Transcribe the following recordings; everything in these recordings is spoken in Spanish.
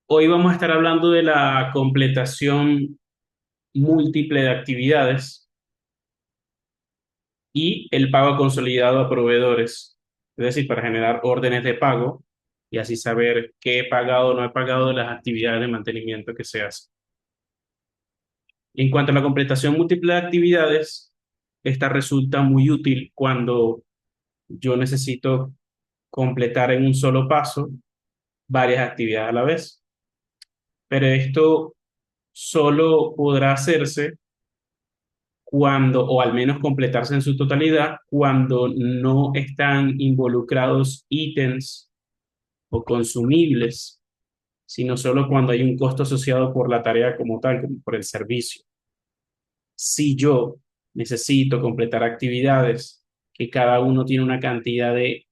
Hoy vamos a estar hablando de la completación múltiple de actividades y el pago consolidado a proveedores, es decir, para generar órdenes de pago y así saber qué he pagado o no he pagado de las actividades de mantenimiento que se hacen. En cuanto a la completación múltiple de actividades, esta resulta muy útil cuando yo necesito completar en un solo paso varias actividades a la vez, pero esto solo podrá hacerse cuando, o al menos completarse en su totalidad, cuando no están involucrados ítems o consumibles, sino solo cuando hay un costo asociado por la tarea como tal, como por el servicio. Si yo necesito completar actividades que cada uno tiene una cantidad de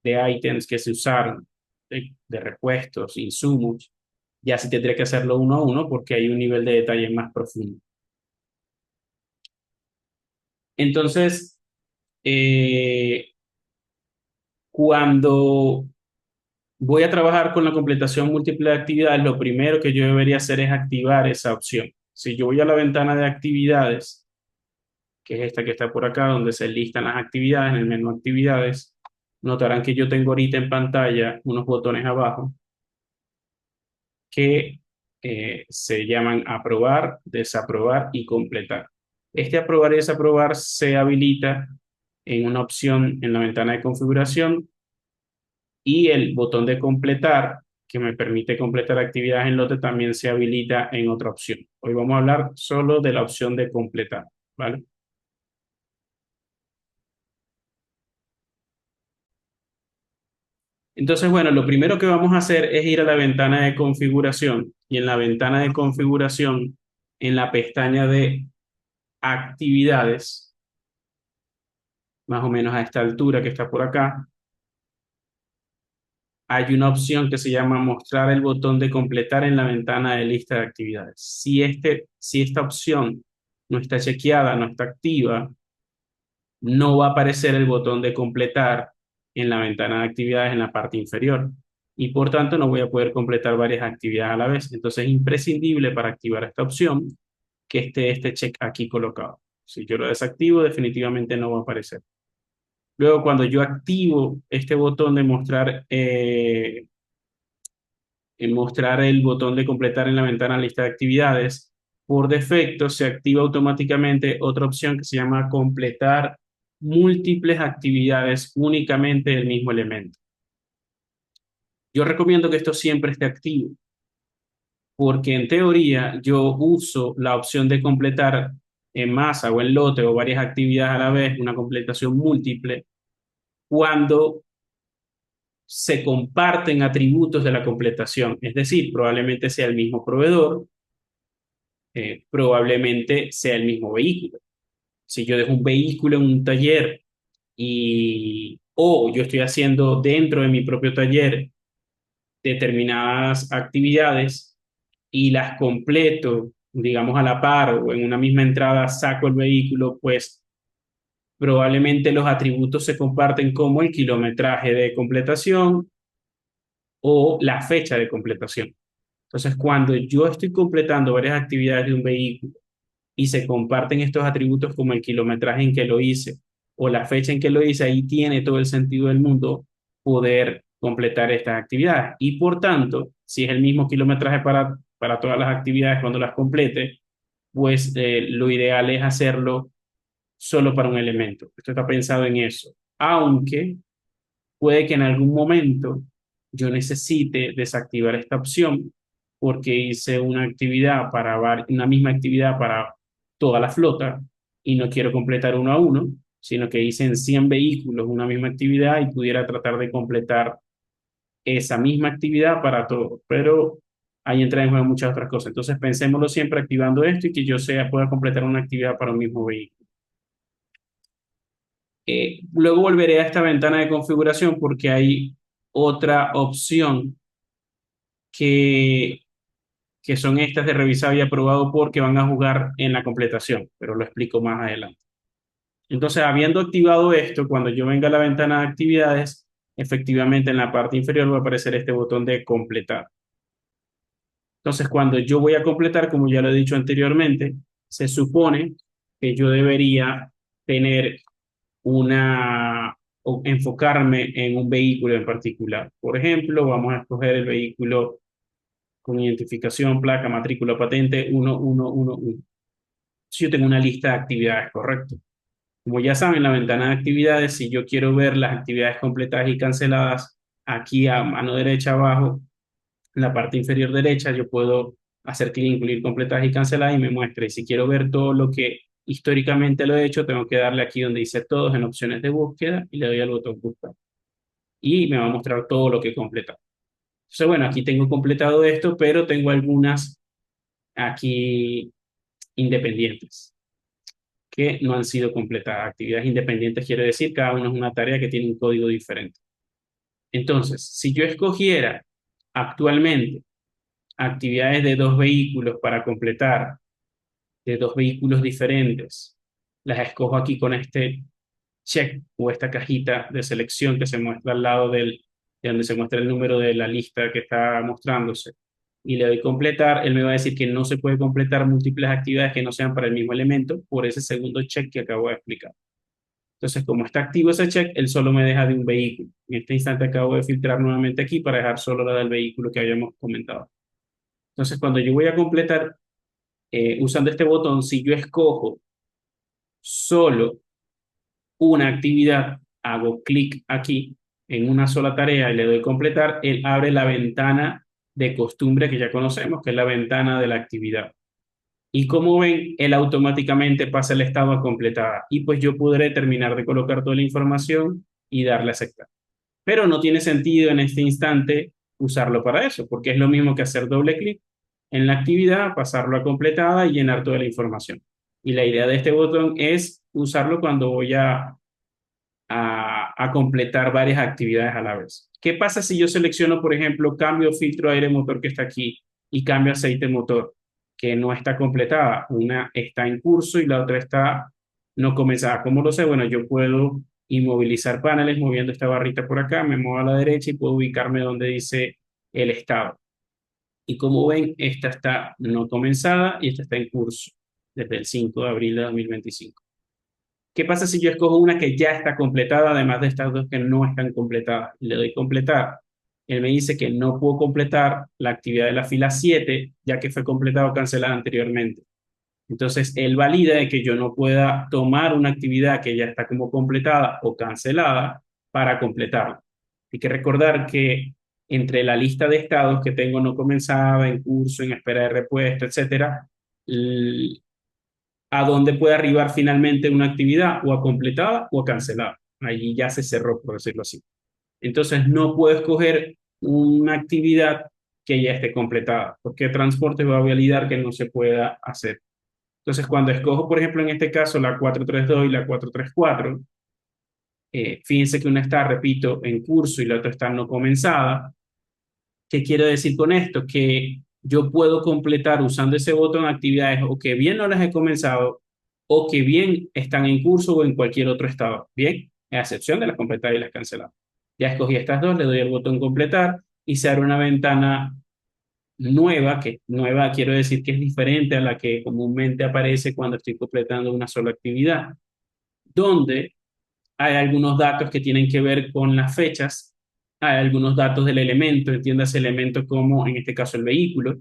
ítems que se usaron, de repuestos, insumos, ya sí tendría que hacerlo uno a uno porque hay un nivel de detalle más profundo. Entonces, eh, cuando voy a trabajar con la completación múltiple de actividades, lo primero que yo debería hacer es activar esa opción. Si yo voy a la ventana de actividades, que es esta que está por acá, donde se listan las actividades, en el menú actividades, notarán que yo tengo ahorita en pantalla unos botones abajo que se llaman aprobar, desaprobar y completar. Este aprobar y desaprobar se habilita en una opción en la ventana de configuración y el botón de completar, que me permite completar actividades en lote, también se habilita en otra opción. Hoy vamos a hablar solo de la opción de completar, ¿vale? Entonces, bueno, lo primero que vamos a hacer es ir a la ventana de configuración y en la ventana de configuración, en la pestaña de actividades, más o menos a esta altura que está por acá, hay una opción que se llama mostrar el botón de completar en la ventana de lista de actividades. Si esta opción no está chequeada, no está activa, no va a aparecer el botón de completar en la ventana de actividades en la parte inferior y por tanto no voy a poder completar varias actividades a la vez. Entonces es imprescindible para activar esta opción que esté este check aquí colocado. Si yo lo desactivo, definitivamente no va a aparecer. Luego, cuando yo activo este botón de mostrar el botón de completar en la ventana lista de actividades, por defecto se activa automáticamente otra opción que se llama completar múltiples actividades únicamente del mismo elemento. Yo recomiendo que esto siempre esté activo, porque en teoría yo uso la opción de completar en masa o en lote o varias actividades a la vez, una completación múltiple, cuando se comparten atributos de la completación, es decir, probablemente sea el mismo proveedor, probablemente sea el mismo vehículo. Si yo dejo un vehículo en un taller o yo estoy haciendo dentro de mi propio taller determinadas actividades y las completo, digamos, a la par o en una misma entrada saco el vehículo, pues probablemente los atributos se comparten como el kilometraje de completación o la fecha de completación. Entonces, cuando yo estoy completando varias actividades de un vehículo y se comparten estos atributos como el kilometraje en que lo hice o la fecha en que lo hice, ahí tiene todo el sentido del mundo poder completar estas actividades. Y por tanto, si es el mismo kilometraje para todas las actividades cuando las complete, pues lo ideal es hacerlo solo para un elemento. Esto está pensado en eso. Aunque puede que en algún momento yo necesite desactivar esta opción porque hice una actividad una misma actividad para toda la flota y no quiero completar uno a uno, sino que hice en 100 vehículos una misma actividad y pudiera tratar de completar esa misma actividad para todos, pero ahí entra en juego muchas otras cosas. Entonces pensémoslo siempre activando esto y que yo pueda completar una actividad para un mismo vehículo. Luego volveré a esta ventana de configuración porque hay otra opción que, que son estas de revisado y aprobado porque van a jugar en la completación, pero lo explico más adelante. Entonces, habiendo activado esto, cuando yo venga a la ventana de actividades, efectivamente en la parte inferior va a aparecer este botón de completar. Entonces, cuando yo voy a completar, como ya lo he dicho anteriormente, se supone que yo debería tener o enfocarme en un vehículo en particular. Por ejemplo, vamos a escoger el vehículo con identificación, placa, matrícula, patente 1111. Si yo tengo una lista de actividades, correcto. Como ya saben, la ventana de actividades, si yo quiero ver las actividades completadas y canceladas, aquí a mano derecha abajo, en la parte inferior derecha, yo puedo hacer clic, incluir completadas y canceladas y me muestra. Y si quiero ver todo lo que históricamente lo he hecho, tengo que darle aquí donde dice todos en opciones de búsqueda y le doy al botón buscar. Y me va a mostrar todo lo que he completado. Entonces, bueno, aquí tengo completado esto, pero tengo algunas aquí independientes que no han sido completadas. Actividades independientes quiere decir cada una es una tarea que tiene un código diferente. Entonces, si yo escogiera actualmente actividades de dos vehículos para completar, de dos vehículos diferentes, las escojo aquí con este check o esta cajita de selección que se muestra al lado de donde se muestra el número de la lista que está mostrándose. Y le doy completar, él me va a decir que no se puede completar múltiples actividades que no sean para el mismo elemento por ese segundo check que acabo de explicar. Entonces, como está activo ese check, él solo me deja de un vehículo. En este instante acabo de filtrar nuevamente aquí para dejar solo la del vehículo que habíamos comentado. Entonces, cuando yo voy a completar, usando este botón, si yo escojo solo una actividad, hago clic aquí en una sola tarea y le doy completar, él abre la ventana de costumbre que ya conocemos, que es la ventana de la actividad. Y como ven, él automáticamente pasa el estado a completada y pues yo podré terminar de colocar toda la información y darle a aceptar. Pero no tiene sentido en este instante usarlo para eso, porque es lo mismo que hacer doble clic en la actividad, pasarlo a completada y llenar toda la información. Y la idea de este botón es usarlo cuando voy a completar varias actividades a la vez. ¿Qué pasa si yo selecciono, por ejemplo, cambio filtro aire motor que está aquí y cambio aceite motor, que no está completada? Una está en curso y la otra está no comenzada. ¿Cómo lo sé? Bueno, yo puedo inmovilizar paneles moviendo esta barrita por acá, me muevo a la derecha y puedo ubicarme donde dice el estado. Y como ven, esta está no comenzada y esta está en curso desde el 5 de abril de 2025. ¿Qué pasa si yo escojo una que ya está completada, además de estas dos que no están completadas? Le doy completar. Él me dice que no puedo completar la actividad de la fila 7, ya que fue completada o cancelada anteriormente. Entonces, él valida de que yo no pueda tomar una actividad que ya está como completada o cancelada para completarla. Hay que recordar que entre la lista de estados que tengo no comenzada, en curso, en espera de repuesto, etcétera, a dónde puede arribar finalmente una actividad, o a completada o a cancelada. Allí ya se cerró, por decirlo así. Entonces no puedo escoger una actividad que ya esté completada, porque transporte va a validar que no se pueda hacer. Entonces, cuando escojo, por ejemplo, en este caso, la 432 y la 434, fíjense que una está, repito, en curso y la otra está no comenzada. ¿Qué quiero decir con esto? Que yo puedo completar usando ese botón actividades o que bien no las he comenzado o que bien están en curso o en cualquier otro estado. Bien, a excepción de las completadas y las canceladas. Ya escogí estas dos, le doy el botón completar y se abre una ventana nueva, que nueva quiero decir que es diferente a la que comúnmente aparece cuando estoy completando una sola actividad, donde hay algunos datos que tienen que ver con las fechas, hay algunos datos del elemento, entiéndase elemento como en este caso el vehículo,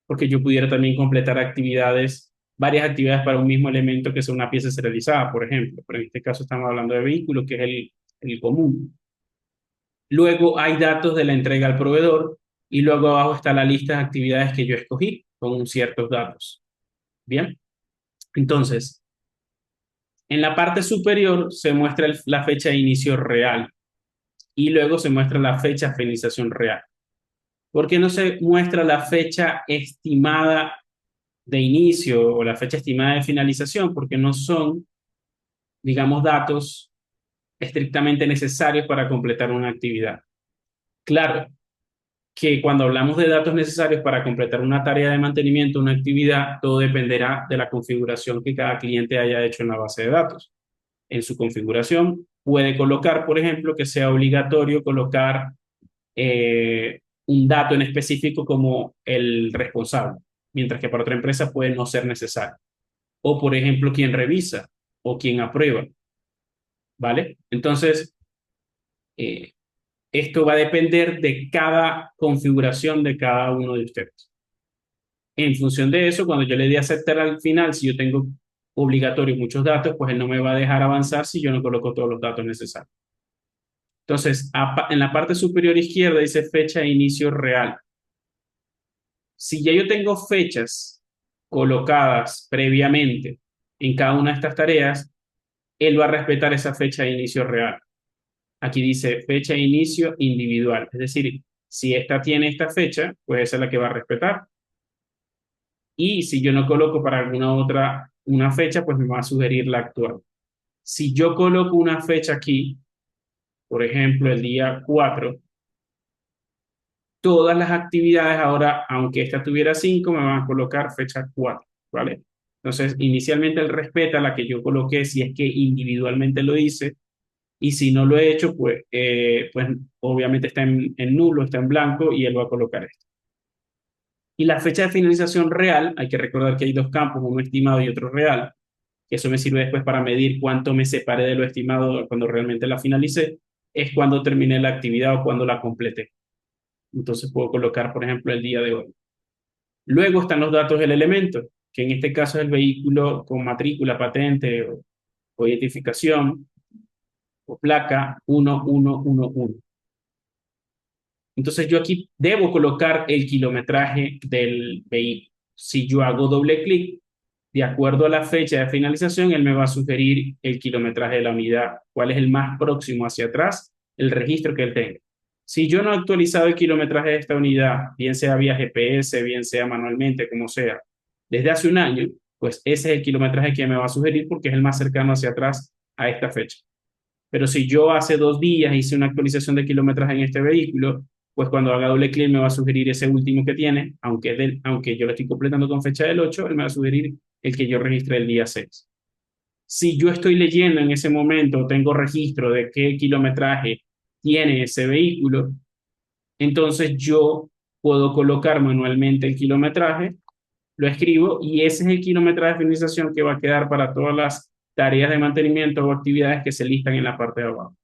porque yo pudiera también completar actividades, varias actividades para un mismo elemento que sea una pieza serializada, por ejemplo, pero en este caso estamos hablando de vehículo, que es el común. Luego hay datos de la entrega al proveedor y luego abajo está la lista de actividades que yo escogí con ciertos datos. Bien, entonces, en la parte superior se muestra la fecha de inicio real y luego se muestra la fecha de finalización real. ¿Por qué no se muestra la fecha estimada de inicio o la fecha estimada de finalización? Porque no son, digamos, datos estrictamente necesarios para completar una actividad. Claro que cuando hablamos de datos necesarios para completar una tarea de mantenimiento, una actividad, todo dependerá de la configuración que cada cliente haya hecho en la base de datos. En su configuración puede colocar, por ejemplo, que sea obligatorio colocar un dato en específico como el responsable, mientras que para otra empresa puede no ser necesario. O, por ejemplo, quien revisa o quien aprueba, ¿vale? Entonces, eh, esto va a depender de cada configuración de cada uno de ustedes. En función de eso, cuando yo le dé a aceptar al final, si yo tengo obligatorio muchos datos, pues él no me va a dejar avanzar si yo no coloco todos los datos necesarios. Entonces, en la parte superior izquierda dice fecha de inicio real. Si ya yo tengo fechas colocadas previamente en cada una de estas tareas, él va a respetar esa fecha de inicio real. Aquí dice fecha de inicio individual. Es decir, si esta tiene esta fecha, pues esa es la que va a respetar. Y si yo no coloco para alguna otra una fecha, pues me va a sugerir la actual. Si yo coloco una fecha aquí, por ejemplo, el día 4, todas las actividades ahora, aunque esta tuviera 5, me van a colocar fecha 4, ¿vale? Entonces, inicialmente él respeta la que yo coloqué si es que individualmente lo hice, y si no lo he hecho, pues obviamente está en nulo, está en blanco, y él va a colocar esto. Y la fecha de finalización real, hay que recordar que hay dos campos, uno estimado y otro real, que eso me sirve después para medir cuánto me separé de lo estimado cuando realmente la finalicé, es cuando terminé la actividad o cuando la completé. Entonces puedo colocar, por ejemplo, el día de hoy. Luego están los datos del elemento, que en este caso es el vehículo con matrícula, patente o identificación o placa 1111. Entonces yo aquí debo colocar el kilometraje del vehículo. Si yo hago doble clic, de acuerdo a la fecha de finalización, él me va a sugerir el kilometraje de la unidad, cuál es el más próximo hacia atrás, el registro que él tenga. Si yo no he actualizado el kilometraje de esta unidad, bien sea vía GPS, bien sea manualmente, como sea, desde hace un año, pues ese es el kilometraje que me va a sugerir porque es el más cercano hacia atrás a esta fecha. Pero si yo hace 2 días hice una actualización de kilometraje en este vehículo, pues cuando haga doble clic me va a sugerir ese último que tiene, aunque yo lo estoy completando con fecha del 8, él me va a sugerir el que yo registré el día 6. Si yo estoy leyendo en ese momento, tengo registro de qué kilometraje tiene ese vehículo, entonces yo puedo colocar manualmente el kilometraje, lo escribo y ese es el kilometraje de finalización que va a quedar para todas las tareas de mantenimiento o actividades que se listan en la parte de abajo.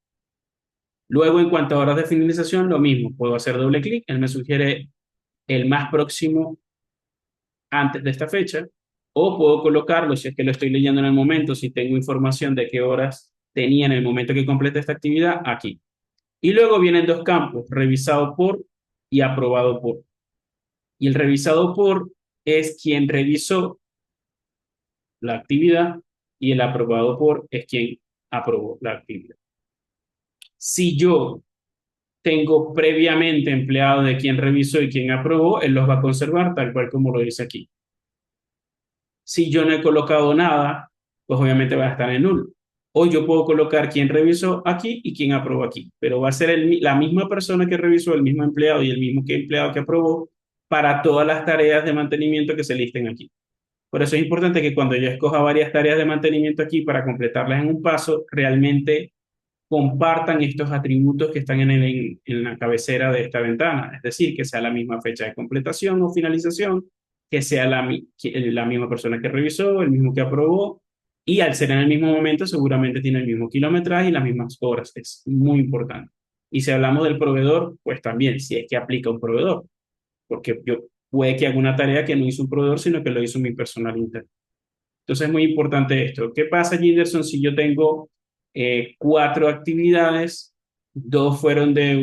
Luego, en cuanto a horas de finalización, lo mismo, puedo hacer doble clic, él me sugiere el más próximo antes de esta fecha, o puedo colocarlo, si es que lo estoy leyendo en el momento, si tengo información de qué horas tenía en el momento que complete esta actividad, aquí. Y luego vienen dos campos, revisado por y aprobado por. Y el revisado por es quien revisó la actividad y el aprobado por es quien aprobó la actividad. Si yo tengo previamente empleado de quien revisó y quien aprobó, él los va a conservar tal cual como lo dice aquí. Si yo no he colocado nada, pues obviamente va a estar en nulo. O yo puedo colocar quién revisó aquí y quién aprobó aquí, pero va a ser la misma persona que revisó, el mismo empleado y el mismo empleado que aprobó para todas las tareas de mantenimiento que se listen aquí. Por eso es importante que cuando yo escoja varias tareas de mantenimiento aquí para completarlas en un paso, realmente compartan estos atributos que están en la cabecera de esta ventana, es decir, que sea la misma fecha de completación o finalización, que sea la misma persona que revisó, el mismo que aprobó, y al ser en el mismo momento seguramente tiene el mismo kilometraje y las mismas horas, es muy importante. Y si hablamos del proveedor, pues también, si es que aplica un proveedor, porque yo puede que haga una tarea que no hizo un proveedor, sino que lo hizo mi personal interno. Entonces es muy importante esto. ¿Qué pasa, Ginderson, si yo tengo 4 actividades, dos fueron de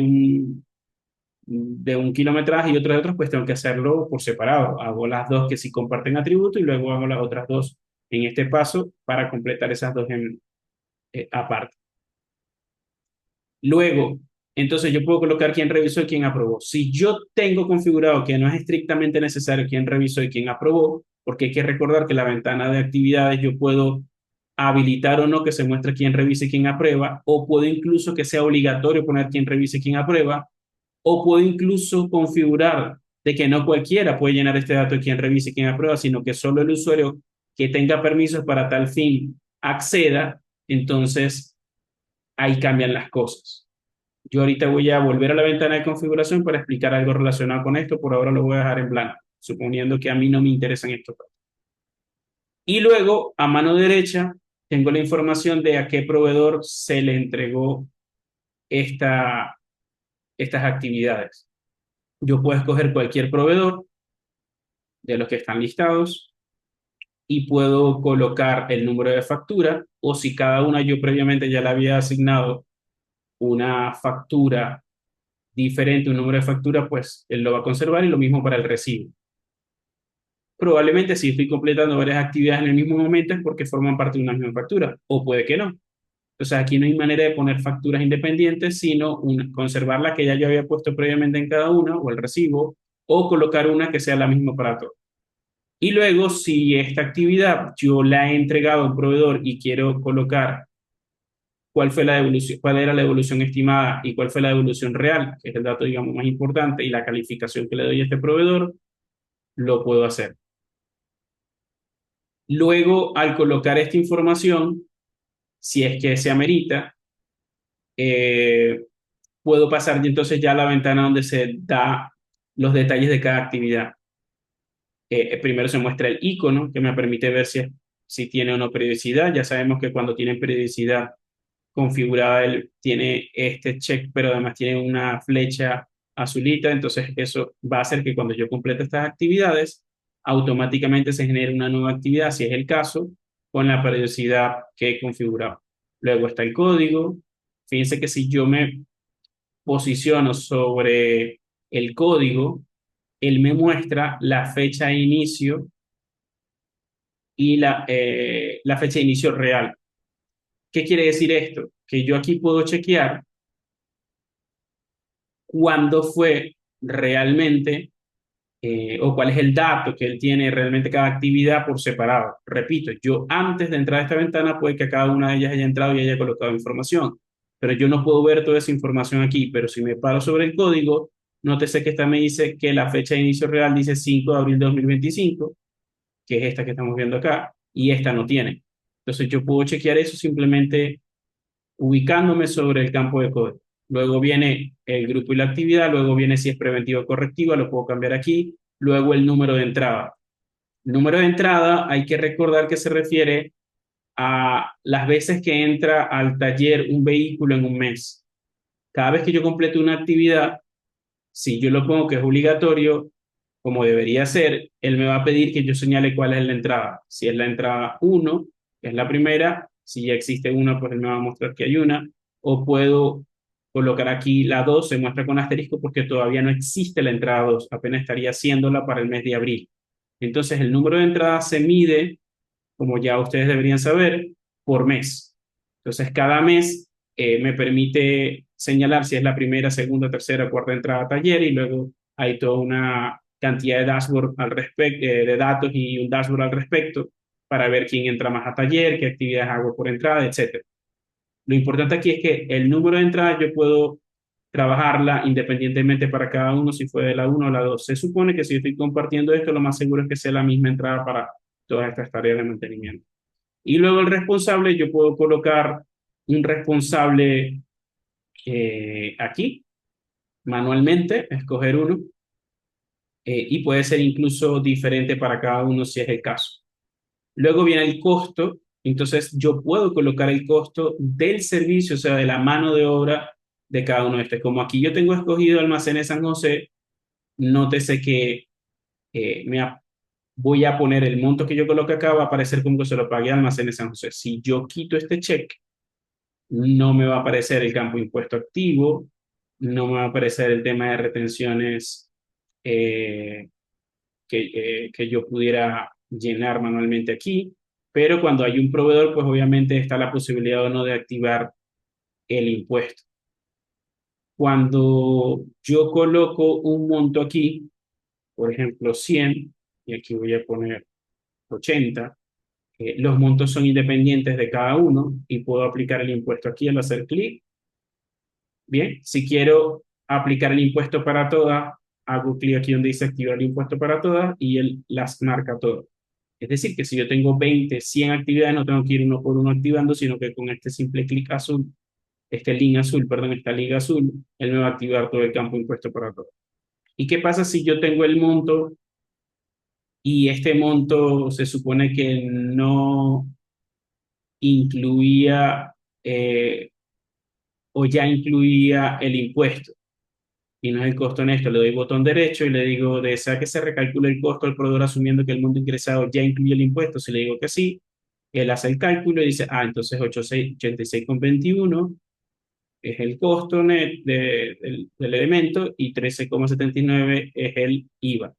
un kilometraje y otras de otros, pues tengo que hacerlo por separado. Hago las dos que sí comparten atributo y luego hago las otras dos en este paso para completar esas dos aparte. Luego, entonces yo puedo colocar quién revisó y quién aprobó. Si yo tengo configurado que no es estrictamente necesario quién revisó y quién aprobó, porque hay que recordar que la ventana de actividades yo puedo habilitar o no que se muestre quién revise y quién aprueba, o puedo incluso que sea obligatorio poner quién revise y quién aprueba, o puedo incluso configurar de que no cualquiera puede llenar este dato de quién revise y quién aprueba, sino que solo el usuario que tenga permisos para tal fin acceda, entonces ahí cambian las cosas. Yo ahorita voy a volver a la ventana de configuración para explicar algo relacionado con esto. Por ahora lo voy a dejar en blanco, suponiendo que a mí no me interesan estos datos. Y luego, a mano derecha, tengo la información de a qué proveedor se le entregó esta, estas actividades. Yo puedo escoger cualquier proveedor de los que están listados y puedo colocar el número de factura o si cada una yo previamente ya le había asignado una factura diferente, un número de factura, pues él lo va a conservar y lo mismo para el recibo. Probablemente si estoy completando varias actividades en el mismo momento es porque forman parte de una misma factura o puede que no. Entonces aquí no hay manera de poner facturas independientes, sino conservar la que ya yo había puesto previamente en cada una o el recibo o colocar una que sea la misma para todos. Y luego, si esta actividad yo la he entregado a un proveedor y quiero colocar cuál fue la devolución, cuál era la devolución estimada y cuál fue la devolución real, que es el dato, digamos, más importante, y la calificación que le doy a este proveedor, lo puedo hacer. Luego, al colocar esta información, si es que se amerita, eh, puedo pasar y entonces ya a la ventana donde se da los detalles de cada actividad. Primero se muestra el icono que me permite ver si tiene o no periodicidad. Ya sabemos que cuando tiene periodicidad configurada, él tiene este check, pero además tiene una flecha azulita. Entonces eso va a hacer que cuando yo complete estas actividades, automáticamente se genere una nueva actividad, si es el caso, con la periodicidad que he configurado. Luego está el código. Fíjense que si yo me posiciono sobre el código, él me muestra la fecha de inicio y la fecha de inicio real. ¿Qué quiere decir esto? Que yo aquí puedo chequear cuándo fue realmente o cuál es el dato que él tiene realmente cada actividad por separado. Repito, yo antes de entrar a esta ventana puede que a cada una de ellas haya entrado y haya colocado información, pero yo no puedo ver toda esa información aquí, pero si me paro sobre el código, nótese que esta me dice que la fecha de inicio real dice 5 de abril de 2025, que es esta que estamos viendo acá, y esta no tiene. Entonces yo puedo chequear eso simplemente ubicándome sobre el campo de código. Luego viene el grupo y la actividad, luego viene si es preventiva o correctiva, lo puedo cambiar aquí, luego el número de entrada. El número de entrada hay que recordar que se refiere a las veces que entra al taller un vehículo en un mes. Cada vez que yo complete una actividad, si yo lo pongo que es obligatorio, como debería ser, él me va a pedir que yo señale cuál es la entrada. Si es la entrada uno, que es la primera, si ya existe una, pues él me va a mostrar que hay una, o puedo colocar aquí la 2, se muestra con asterisco porque todavía no existe la entrada 2, apenas estaría haciéndola para el mes de abril. Entonces el número de entradas se mide, como ya ustedes deberían saber, por mes. Entonces cada mes me permite señalar si es la primera, segunda, tercera, cuarta entrada a taller y luego hay toda una cantidad de dashboard al respecto, de datos y un dashboard al respecto para ver quién entra más a taller, qué actividades hago por entrada, etcétera. Lo importante aquí es que el número de entradas yo puedo trabajarla independientemente para cada uno, si fue de la 1 o la 2. Se supone que si estoy compartiendo esto, lo más seguro es que sea la misma entrada para todas estas tareas de mantenimiento. Y luego el responsable, yo puedo colocar un responsable aquí, manualmente, escoger uno, y puede ser incluso diferente para cada uno si es el caso. Luego viene el costo, entonces yo puedo colocar el costo del servicio, o sea, de la mano de obra de cada uno de estos. Como aquí yo tengo escogido Almacenes San José, nótese que voy a poner el monto que yo coloque acá, va a aparecer como que se lo pague a Almacenes San José. Si yo quito este check, no me va a aparecer el campo impuesto activo, no me va a aparecer el tema de retenciones eh, que yo pudiera llenar manualmente aquí, pero cuando hay un proveedor, pues obviamente está la posibilidad o no de activar el impuesto. Cuando yo coloco un monto aquí, por ejemplo 100, y aquí voy a poner 80, los montos son independientes de cada uno y puedo aplicar el impuesto aquí al hacer clic. Bien, si quiero aplicar el impuesto para todas, hago clic aquí donde dice activar el impuesto para todas y él las marca todas. Es decir, que si yo tengo 20, 100 actividades, no tengo que ir uno por uno activando, sino que con este simple clic azul línea azul, perdón, esta liga azul, él me va a activar todo el campo impuesto para todo. ¿Y qué pasa si yo tengo el monto y este monto se supone que no incluía o ya incluía el impuesto? Y no es el costo honesto, le doy botón derecho y le digo, ¿desea que se recalcule el costo al proveedor asumiendo que el monto ingresado ya incluye el impuesto? Si le digo que sí, él hace el cálculo y dice, entonces 86,21 es el costo net del elemento y 13,79 es el IVA.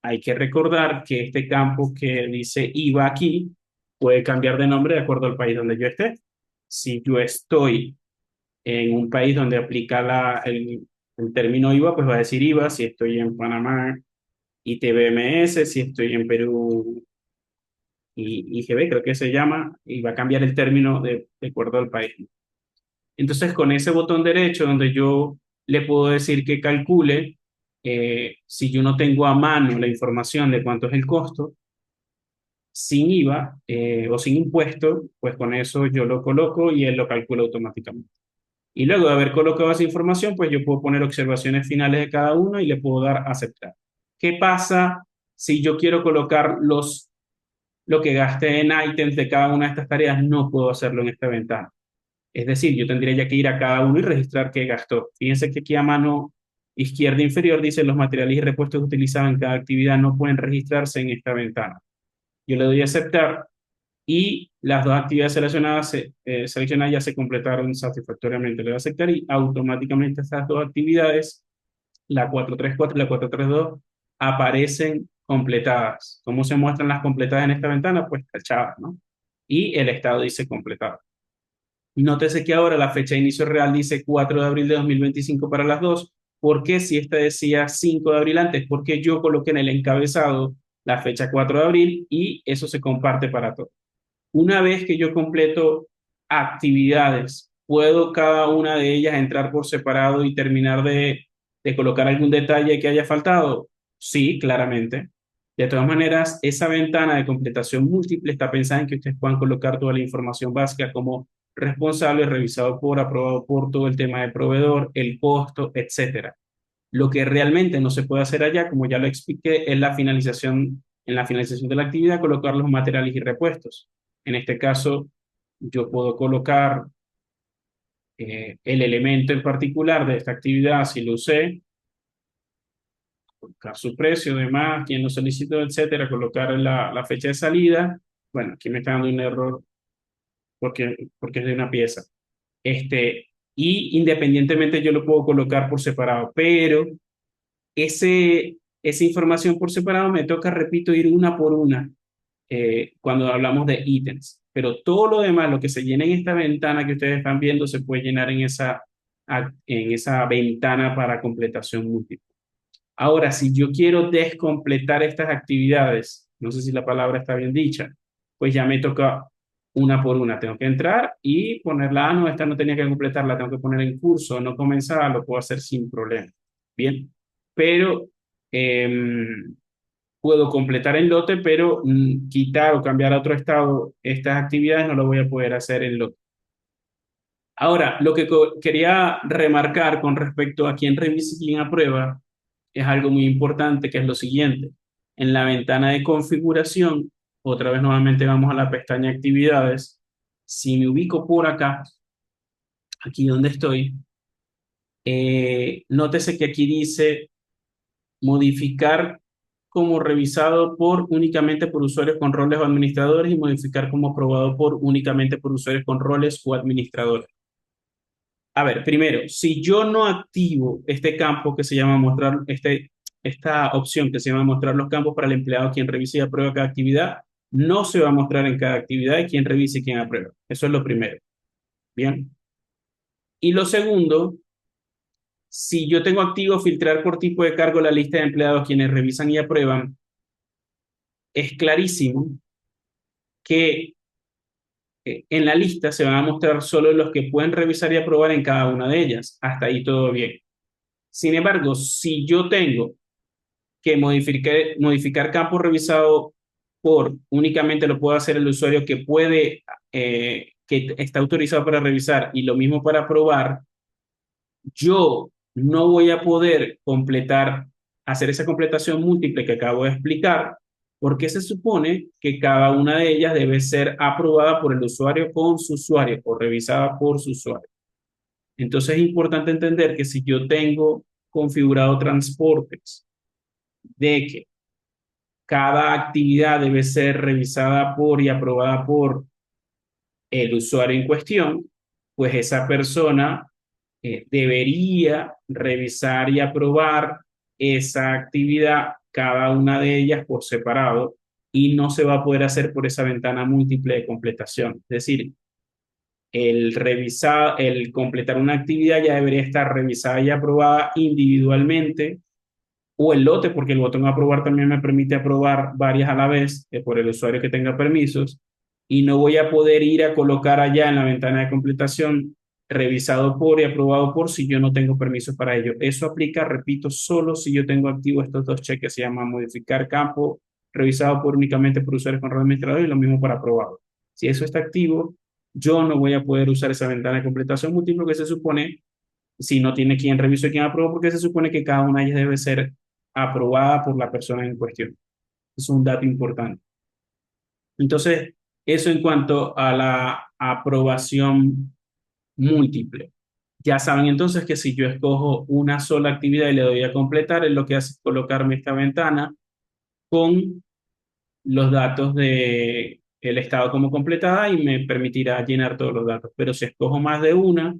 Hay que recordar que este campo que dice IVA aquí puede cambiar de nombre de acuerdo al país donde yo esté. Si yo estoy en un país donde aplica el término IVA, pues va a decir IVA. Si estoy en Panamá, ITBMS. Si estoy en Perú, IGB, creo que se llama, y va a cambiar el término de acuerdo al país. Entonces, con ese botón derecho, donde yo le puedo decir que calcule, si yo no tengo a mano la información de cuánto es el costo, sin IVA o sin impuesto, pues con eso yo lo coloco y él lo calcula automáticamente. Y luego de haber colocado esa información, pues yo puedo poner observaciones finales de cada uno y le puedo dar a aceptar. ¿Qué pasa si yo quiero colocar lo que gasté en ítems de cada una de estas tareas? No puedo hacerlo en esta ventana. Es decir, yo tendría ya que ir a cada uno y registrar qué gastó. Fíjense que aquí a mano izquierda inferior dice los materiales y repuestos utilizados en cada actividad no pueden registrarse en esta ventana. Yo le doy a aceptar y las dos actividades seleccionadas ya se completaron satisfactoriamente. Le voy a aceptar y automáticamente estas dos actividades, la 434 y la 432, aparecen completadas. ¿Cómo se muestran las completadas en esta ventana? Pues tachadas, ¿no? Y el estado dice completado. Nótese que ahora la fecha de inicio real dice 4 de abril de 2025 para las dos. ¿Por qué si esta decía 5 de abril antes? Porque yo coloqué en el encabezado la fecha 4 de abril y eso se comparte para todos. Una vez que yo completo actividades, ¿puedo cada una de ellas entrar por separado y terminar de colocar algún detalle que haya faltado? Sí, claramente. De todas maneras, esa ventana de completación múltiple está pensada en que ustedes puedan colocar toda la información básica como responsable, revisado por, aprobado por, todo el tema de proveedor, el costo, etcétera. Lo que realmente no se puede hacer allá, como ya lo expliqué, es en la finalización de la actividad, colocar los materiales y repuestos. En este caso, yo puedo colocar el elemento en particular de esta actividad, si lo usé, colocar su precio, demás, quién lo solicitó, etcétera, colocar la fecha de salida. Bueno, aquí me está dando un error porque es de una pieza. Y independientemente yo lo puedo colocar por separado, pero esa información por separado me toca, repito, ir una por una cuando hablamos de ítems. Pero todo lo demás, lo que se llena en esta ventana que ustedes están viendo, se puede llenar en esa ventana para completación múltiple. Ahora, si yo quiero descompletar estas actividades, no sé si la palabra está bien dicha, pues ya me toca una por una. Tengo que entrar y ponerla, no, esta no tenía que completarla, tengo que poner en curso, no comenzada, lo puedo hacer sin problema. Bien, pero puedo completar el lote, pero quitar o cambiar a otro estado estas actividades no lo voy a poder hacer en lote. Ahora, lo que quería remarcar con respecto a quién revisa y quién aprueba es algo muy importante, que es lo siguiente. En la ventana de configuración, otra vez nuevamente vamos a la pestaña actividades. Si me ubico por acá, aquí donde estoy, nótese que aquí dice modificar como revisado únicamente por usuarios con roles o administradores y modificar como aprobado únicamente por usuarios con roles o administradores. A ver, primero, si yo no activo este campo que se llama mostrar, esta opción que se llama mostrar los campos para el empleado quien revise y aprueba cada actividad, no se va a mostrar en cada actividad y quien revise y quien aprueba. Eso es lo primero. Bien. Y lo segundo, si yo tengo activo filtrar por tipo de cargo la lista de empleados quienes revisan y aprueban, es clarísimo que en la lista se van a mostrar solo los que pueden revisar y aprobar en cada una de ellas. Hasta ahí todo bien. Sin embargo, si yo tengo que modificar campo revisado únicamente lo puede hacer el usuario que puede que está autorizado para revisar y lo mismo para aprobar, yo no voy a poder hacer esa completación múltiple que acabo de explicar, porque se supone que cada una de ellas debe ser aprobada por el usuario con su usuario o revisada por su usuario. Entonces es importante entender que si yo tengo configurado transportes de que cada actividad debe ser revisada por y aprobada por el usuario en cuestión, pues esa persona debería revisar y aprobar esa actividad, cada una de ellas por separado, y no se va a poder hacer por esa ventana múltiple de completación. Es decir, el completar una actividad ya debería estar revisada y aprobada individualmente, o el lote, porque el botón aprobar también me permite aprobar varias a la vez por el usuario que tenga permisos, y no voy a poder ir a colocar allá en la ventana de completación revisado por y aprobado por si yo no tengo permisos para ello. Eso aplica, repito, solo si yo tengo activo estos dos cheques. Se llama modificar campo revisado por únicamente por usuarios con rol administrador y lo mismo para aprobado. Si eso está activo, yo no voy a poder usar esa ventana de completación múltiple que se supone si no tiene quien revisó y quien aprobó, porque se supone que cada una de ellas debe ser aprobada por la persona en cuestión. Es un dato importante. Entonces, eso en cuanto a la aprobación múltiple. Ya saben entonces que si yo escojo una sola actividad y le doy a completar, es lo que hace es colocarme esta ventana con los datos de el estado como completada y me permitirá llenar todos los datos. Pero si escojo más de una,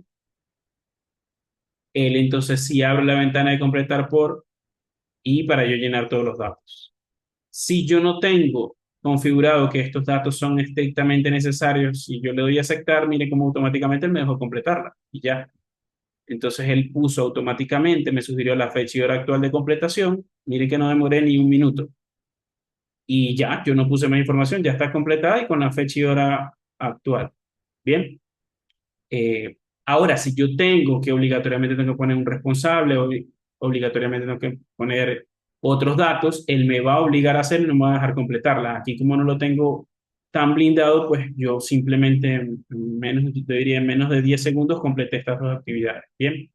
él entonces sí abre la ventana de completar por y para yo llenar todos los datos. Si yo no tengo configurado que estos datos son estrictamente necesarios, si yo le doy a aceptar, mire cómo automáticamente él me dejó completarla y ya. Entonces él puso automáticamente, me sugirió la fecha y hora actual de completación. Mire que no demoré ni un minuto. Y ya, yo no puse más información, ya está completada y con la fecha y hora actual. Bien. Eh, Ahora, si yo tengo que obligatoriamente tengo que poner un responsable, o obligatoriamente tengo que poner otros datos, él me va a obligar a hacerlo y no me va a dejar completarla. Aquí como no lo tengo tan blindado, pues yo simplemente te diría, en menos de 10 segundos completé estas dos actividades. Bien.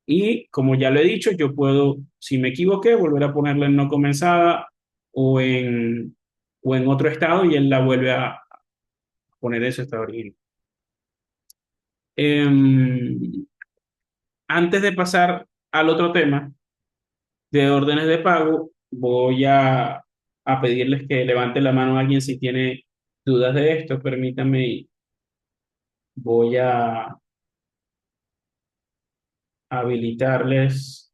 Y como ya lo he dicho, yo puedo, si me equivoqué, volver a ponerla en no comenzada o o en otro estado y él la vuelve a poner en su estado original. Em, Antes de pasar al otro tema de órdenes de pago, voy a pedirles que levante la mano a alguien si tiene dudas de esto. Permítanme, y voy a habilitarles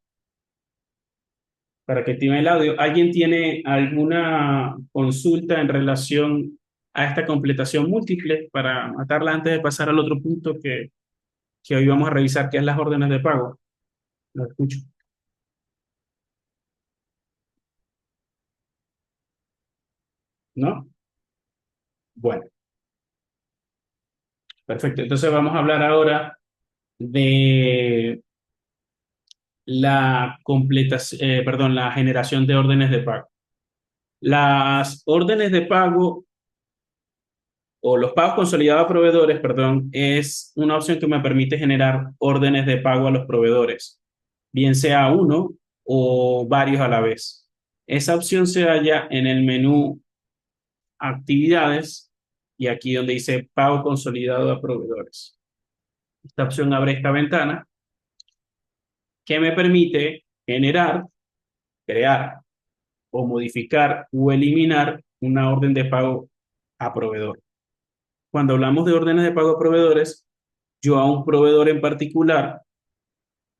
para que activen el audio. ¿Alguien tiene alguna consulta en relación a esta completación múltiple para matarla antes de pasar al otro punto que hoy vamos a revisar, que es las órdenes de pago? Lo escucho, ¿no? Bueno, perfecto. Entonces vamos a hablar ahora de la generación de órdenes de pago. Las órdenes de pago o los pagos consolidados a proveedores, perdón, es una opción que me permite generar órdenes de pago a los proveedores, bien sea uno o varios a la vez. Esa opción se halla en el menú Actividades y aquí donde dice Pago consolidado a proveedores. Esta opción abre esta ventana que me permite generar, crear o modificar o eliminar una orden de pago a proveedor. Cuando hablamos de órdenes de pago a proveedores, yo a un proveedor en particular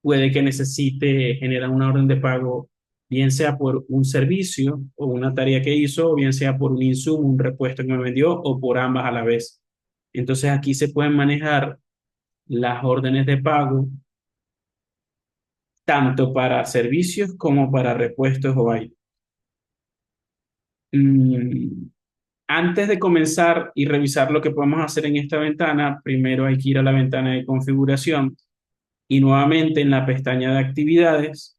puede que necesite generar una orden de pago, bien sea por un servicio o una tarea que hizo, o bien sea por un insumo, un repuesto que me vendió, o por ambas a la vez. Entonces aquí se pueden manejar las órdenes de pago tanto para servicios como para repuestos o hay. Antes de comenzar y revisar lo que podemos hacer en esta ventana, primero hay que ir a la ventana de configuración y nuevamente en la pestaña de actividades,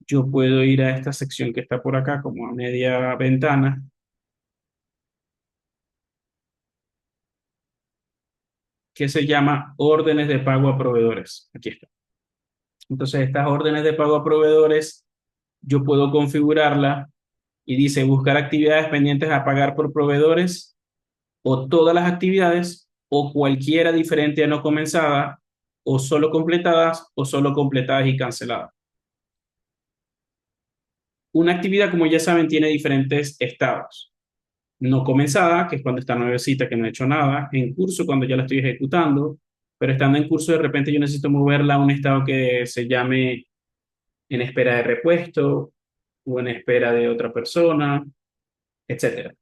yo puedo ir a esta sección que está por acá como a media ventana que se llama órdenes de pago a proveedores. Aquí está. Entonces, estas órdenes de pago a proveedores, yo puedo configurarla y dice buscar actividades pendientes a pagar por proveedores o todas las actividades o cualquiera diferente a no comenzada o solo completadas y canceladas. Una actividad, como ya saben, tiene diferentes estados. No comenzada, que es cuando está nuevecita, que no he hecho nada. En curso, cuando ya la estoy ejecutando. Pero estando en curso, de repente yo necesito moverla a un estado que se llame en espera de repuesto o en espera de otra persona, etcétera.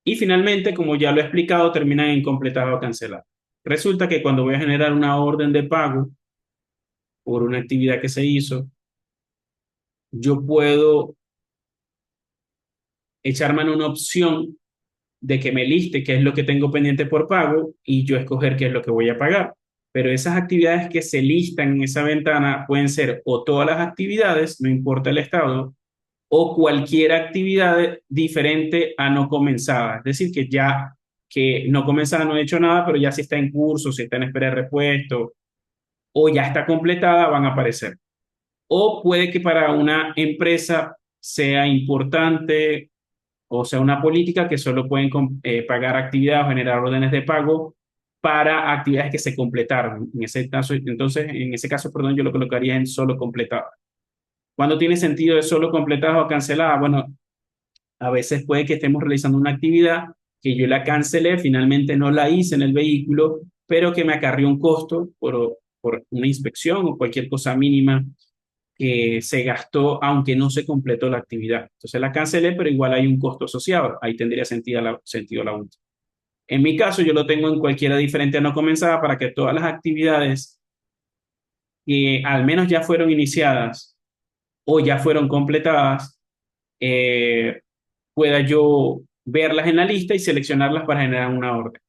Y finalmente, como ya lo he explicado, termina en completado o cancelado. Resulta que cuando voy a generar una orden de pago por una actividad que se hizo, yo puedo echar mano a una opción de que me liste qué es lo que tengo pendiente por pago y yo escoger qué es lo que voy a pagar. Pero esas actividades que se listan en esa ventana pueden ser o todas las actividades, no importa el estado, o cualquier actividad diferente a no comenzada. Es decir, que ya que no comenzada no he hecho nada, pero ya si está en curso, si está en espera de repuesto o ya está completada, van a aparecer. O puede que para una empresa sea importante o sea una política que solo pueden pagar actividades o generar órdenes de pago para actividades que se completaron. En ese caso, entonces, en ese caso, perdón, yo lo colocaría en solo completado. ¿Cuándo tiene sentido de solo completada o cancelada? Bueno, a veces puede que estemos realizando una actividad que yo la cancelé, finalmente no la hice en el vehículo, pero que me acarrió un costo por una inspección o cualquier cosa mínima que se gastó aunque no se completó la actividad. Entonces la cancelé, pero igual hay un costo asociado. Ahí tendría sentido la última. En mi caso, yo lo tengo en cualquiera diferente a no comenzada para que todas las actividades que al menos ya fueron iniciadas o ya fueron completadas, eh, pueda yo verlas en la lista y seleccionarlas para generar una orden.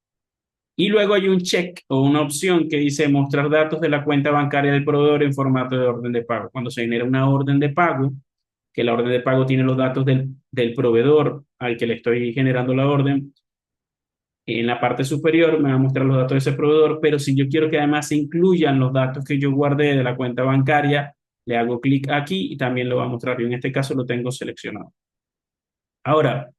Y luego hay un check o una opción que dice mostrar datos de la cuenta bancaria del proveedor en formato de orden de pago. Cuando se genera una orden de pago, que la orden de pago tiene los datos del proveedor al que le estoy generando la orden, en la parte superior me va a mostrar los datos de ese proveedor, pero si yo quiero que además se incluyan los datos que yo guardé de la cuenta bancaria, le hago clic aquí y también lo va a mostrar. Yo en este caso lo tengo seleccionado. Ahora,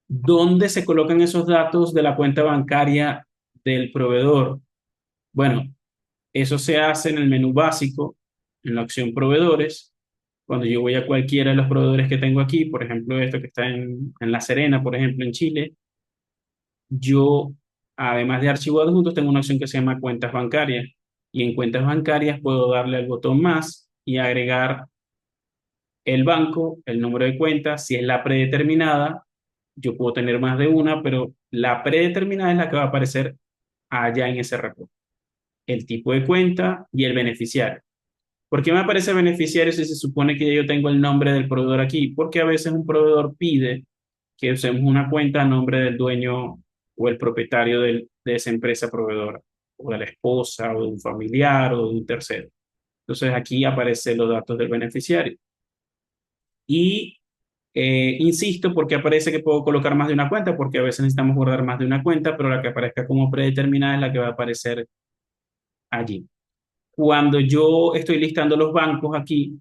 ¿dónde se colocan esos datos de la cuenta bancaria del proveedor? Bueno, eso se hace en el menú básico, en la opción proveedores. Cuando yo voy a cualquiera de los proveedores que tengo aquí, por ejemplo, esto que está en La Serena, por ejemplo, en Chile, yo, además de archivo adjuntos, tengo una opción que se llama cuentas bancarias. Y en cuentas bancarias puedo darle al botón más y agregar el banco, el número de cuenta. Si es la predeterminada, yo puedo tener más de una, pero la predeterminada es la que va a aparecer allá en ese reporte. El tipo de cuenta y el beneficiario. ¿Por qué me aparece beneficiario si se supone que yo tengo el nombre del proveedor aquí? Porque a veces un proveedor pide que usemos una cuenta a nombre del dueño o el propietario de esa empresa proveedora, o de la esposa, o de un familiar, o de un tercero. Entonces aquí aparecen los datos del beneficiario. Y insisto, porque aparece que puedo colocar más de una cuenta, porque a veces necesitamos guardar más de una cuenta, pero la que aparezca como predeterminada es la que va a aparecer allí. Cuando yo estoy listando los bancos aquí,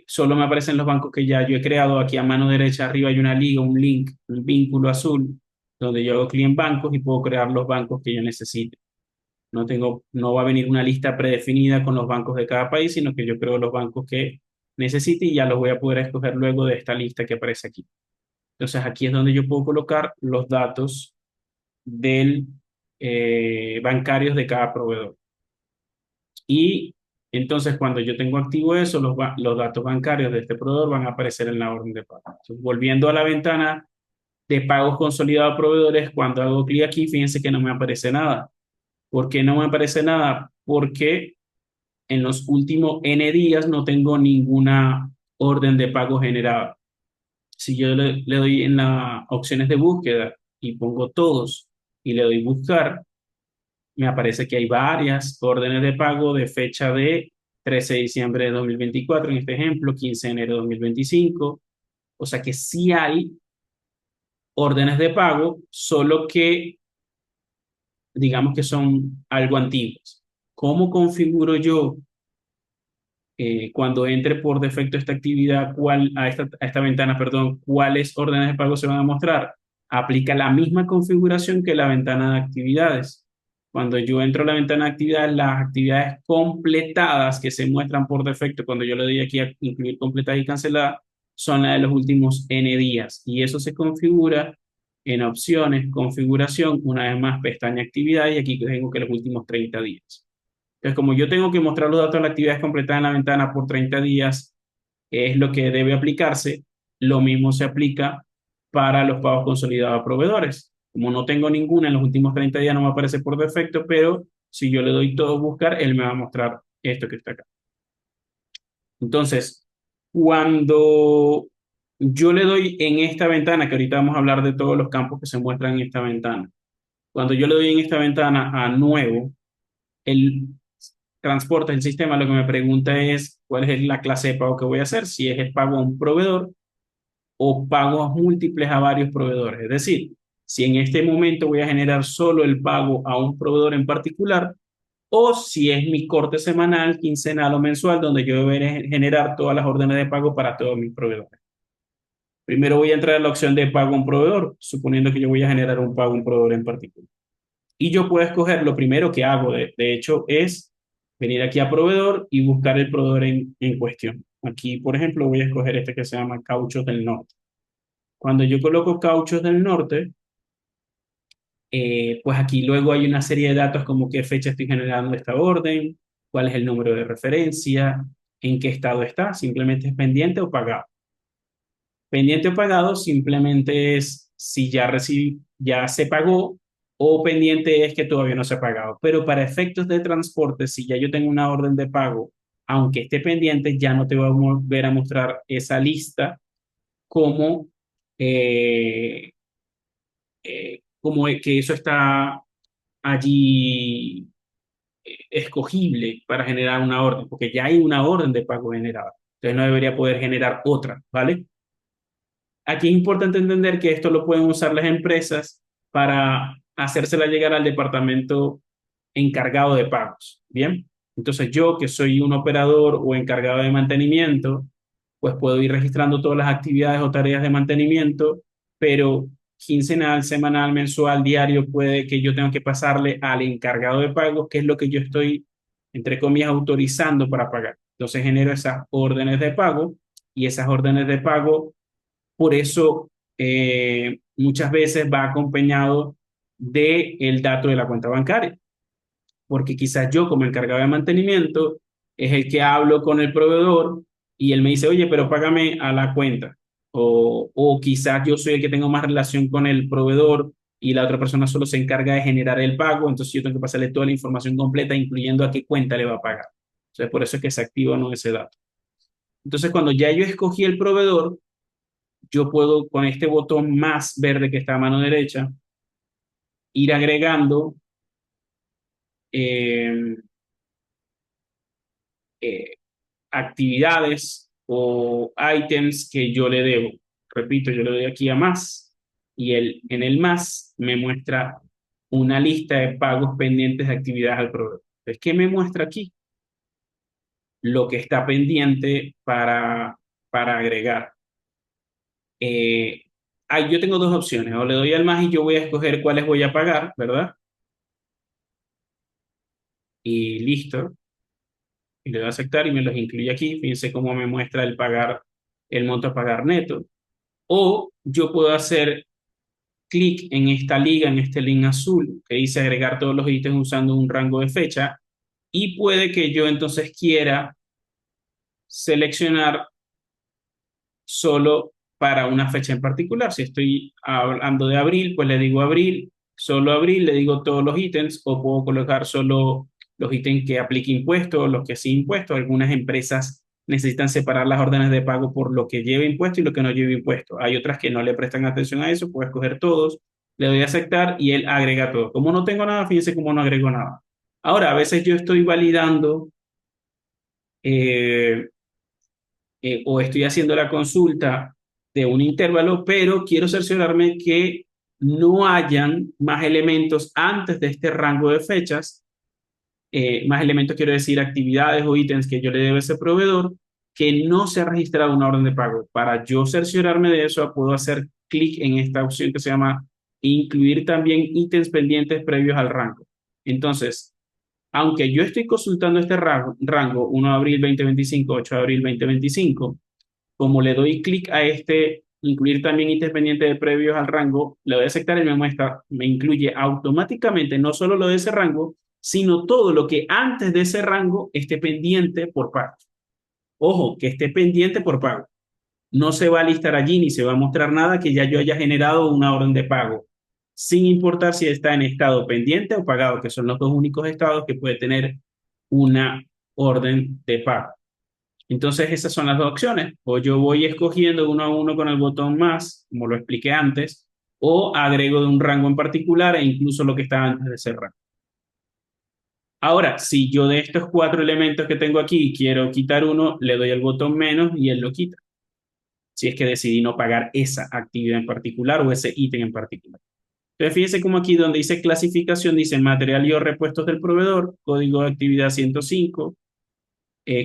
solo me aparecen los bancos que ya yo he creado. Aquí a mano derecha arriba hay una liga, un link, un vínculo azul, donde yo hago clic en bancos y puedo crear los bancos que yo necesite. No va a venir una lista predefinida con los bancos de cada país, sino que yo creo los bancos que necesite y ya los voy a poder escoger luego de esta lista que aparece aquí. Entonces aquí es donde yo puedo colocar los datos del bancarios de cada proveedor. Y entonces cuando yo tengo activo eso, los datos bancarios de este proveedor van a aparecer en la orden de pago. Entonces, volviendo a la ventana de pagos consolidados a proveedores, cuando hago clic aquí, fíjense que no me aparece nada. ¿Por qué no me aparece nada? Porque en los últimos N días no tengo ninguna orden de pago generada. Si yo le doy en las opciones de búsqueda y pongo todos y le doy buscar, me aparece que hay varias órdenes de pago de fecha de 13 de diciembre de 2024 en este ejemplo, 15 de enero de 2025. O sea que sí hay órdenes de pago, solo que digamos que son algo antiguos. ¿Cómo configuro yo cuando entre por defecto esta actividad, a esta ventana, perdón, cuáles órdenes de pago se van a mostrar? Aplica la misma configuración que la ventana de actividades. Cuando yo entro a la ventana de actividades, las actividades completadas que se muestran por defecto, cuando yo le doy aquí a incluir completadas y canceladas, son las de los últimos N días. Y eso se configura en opciones, configuración, una vez más, pestaña actividad, y aquí tengo que los últimos 30 días. Entonces, como yo tengo que mostrar los datos de las actividades completadas en la ventana por 30 días, es lo que debe aplicarse. Lo mismo se aplica para los pagos consolidados a proveedores. Como no tengo ninguna en los últimos 30 días, no me aparece por defecto, pero si yo le doy todo buscar, él me va a mostrar esto que está acá. Entonces, cuando yo le doy en esta ventana, que ahorita vamos a hablar de todos los campos que se muestran en esta ventana, cuando yo le doy en esta ventana a nuevo, el transporte, el sistema, lo que me pregunta es cuál es la clase de pago que voy a hacer, si es el pago a un proveedor o pagos múltiples a varios proveedores. Es decir, si en este momento voy a generar solo el pago a un proveedor en particular, o si es mi corte semanal, quincenal o mensual, donde yo deberé generar todas las órdenes de pago para todos mis proveedores. Primero voy a entrar a la opción de pago a un proveedor, suponiendo que yo voy a generar un pago a un proveedor en particular. Y yo puedo escoger lo primero que hago, de hecho, es venir aquí a proveedor y buscar el proveedor en cuestión. Aquí, por ejemplo, voy a escoger este que se llama Cauchos del Norte. Cuando yo coloco Cauchos del Norte, pues aquí luego hay una serie de datos como qué fecha estoy generando esta orden, cuál es el número de referencia, en qué estado está, simplemente es pendiente o pagado. Pendiente o pagado simplemente es si ya recibí, ya se pagó, o pendiente es que todavía no se ha pagado. Pero para efectos de transporte, si ya yo tengo una orden de pago, aunque esté pendiente, ya no te voy a volver a mostrar esa lista como, eh, como que eso está allí escogible para generar una orden, porque ya hay una orden de pago generada. Entonces no debería poder generar otra, ¿vale? Aquí es importante entender que esto lo pueden usar las empresas para hacérsela llegar al departamento encargado de pagos. Bien, entonces yo que soy un operador o encargado de mantenimiento, pues puedo ir registrando todas las actividades o tareas de mantenimiento, pero quincenal, semanal, mensual, diario, puede que yo tenga que pasarle al encargado de pagos, que es lo que yo estoy, entre comillas, autorizando para pagar. Entonces genero esas órdenes de pago y esas órdenes de pago por eso muchas veces va acompañado de el dato de la cuenta bancaria, porque quizás yo como encargado de mantenimiento es el que hablo con el proveedor y él me dice, oye, pero págame a la cuenta. O quizás yo soy el que tengo más relación con el proveedor y la otra persona solo se encarga de generar el pago, entonces yo tengo que pasarle toda la información completa, incluyendo a qué cuenta le va a pagar. Entonces, por eso es que se activa o no ese dato. Entonces, cuando ya yo escogí el proveedor, yo puedo con este botón más verde que está a mano derecha ir agregando eh, eh, actividades o items que yo le debo. Repito, yo le doy aquí a más y en el más me muestra una lista de pagos pendientes de actividades al proveedor. Entonces, ¿qué me muestra aquí? Lo que está pendiente para agregar. Eh, yo tengo dos opciones, o le doy al más y yo voy a escoger cuáles voy a pagar, ¿verdad? Y listo, y le doy a aceptar y me los incluye aquí. Fíjense cómo me muestra el pagar, el monto a pagar neto. O yo puedo hacer clic en esta liga, en este link azul que dice agregar todos los ítems usando un rango de fecha y puede que yo entonces quiera seleccionar solo para una fecha en particular. Si estoy hablando de abril, pues le digo abril, solo abril, le digo todos los ítems, o puedo colocar solo los ítems que aplique impuestos, los que sí impuestos. Algunas empresas necesitan separar las órdenes de pago por lo que lleve impuesto y lo que no lleve impuesto. Hay otras que no le prestan atención a eso, puedo escoger todos, le doy a aceptar y él agrega todo. Como no tengo nada, fíjense cómo no agrego nada. Ahora, a veces yo estoy validando eh, o estoy haciendo la consulta de un intervalo, pero quiero cerciorarme que no hayan más elementos antes de este rango de fechas, más elementos quiero decir actividades o ítems que yo le debo a ese proveedor, que no se ha registrado una orden de pago. Para yo cerciorarme de eso, puedo hacer clic en esta opción que se llama incluir también ítems pendientes previos al rango. Entonces, aunque yo estoy consultando este rango 1 de abril 2025, 8 de abril 2025, como le doy clic a este, incluir también ítems pendientes de previos al rango, le doy a aceptar y me incluye automáticamente no solo lo de ese rango, sino todo lo que antes de ese rango esté pendiente por pago. Ojo, que esté pendiente por pago. No se va a listar allí ni se va a mostrar nada que ya yo haya generado una orden de pago, sin importar si está en estado pendiente o pagado, que son los dos únicos estados que puede tener una orden de pago. Entonces, esas son las dos opciones. O yo voy escogiendo uno a uno con el botón más, como lo expliqué antes, o agrego de un rango en particular e incluso lo que está antes de ese rango. Ahora, si yo de estos cuatro elementos que tengo aquí quiero quitar uno, le doy el botón menos y él lo quita. Si es que decidí no pagar esa actividad en particular o ese ítem en particular. Entonces, fíjense como aquí donde dice clasificación, dice material y o repuestos del proveedor, código de actividad 105,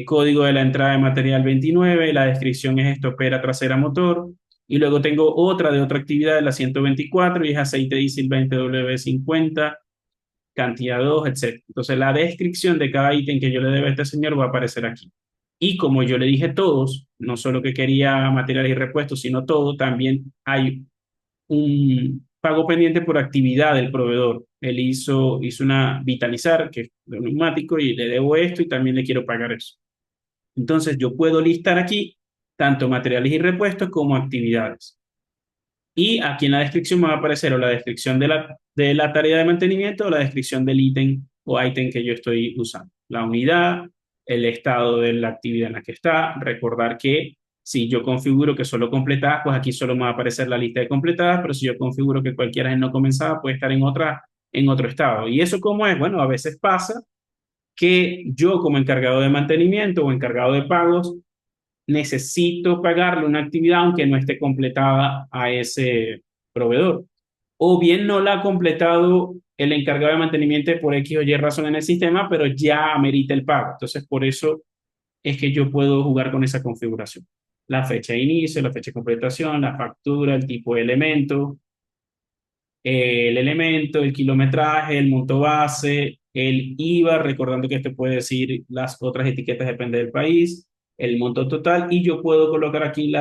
código de la entrada de material 29, la descripción es estopera trasera motor, y luego tengo otra de otra actividad de la 124 y es aceite diésel 20W50, cantidad 2, etc. Entonces la descripción de cada ítem que yo le debo a este señor va a aparecer aquí. Y como yo le dije todos, no solo que quería materiales y repuestos, sino todo, también hay un pago pendiente por actividad del proveedor. Él hizo una vitalizar, que es de neumático, y le debo esto y también le quiero pagar eso. Entonces yo puedo listar aquí tanto materiales y repuestos como actividades. Y aquí en la descripción me va a aparecer o la descripción de la tarea de mantenimiento o la descripción del ítem o ítem que yo estoy usando. La unidad, el estado de la actividad en la que está. Recordar que si yo configuro que solo completadas, pues aquí solo me va a aparecer la lista de completadas, pero si yo configuro que cualquiera es no comenzada, puede estar en otro estado. ¿Y eso cómo es? Bueno, a veces pasa que yo como encargado de mantenimiento o encargado de pagos necesito pagarle una actividad aunque no esté completada a ese proveedor. O bien no la ha completado el encargado de mantenimiento por X o Y razón en el sistema, pero ya amerita el pago. Entonces, por eso es que yo puedo jugar con esa configuración. La fecha de inicio, la fecha de completación, la factura, el tipo de elemento, el elemento, el kilometraje, el monto base, el IVA, recordando que esto puede decir las otras etiquetas depende del país, el monto total y yo puedo colocar aquí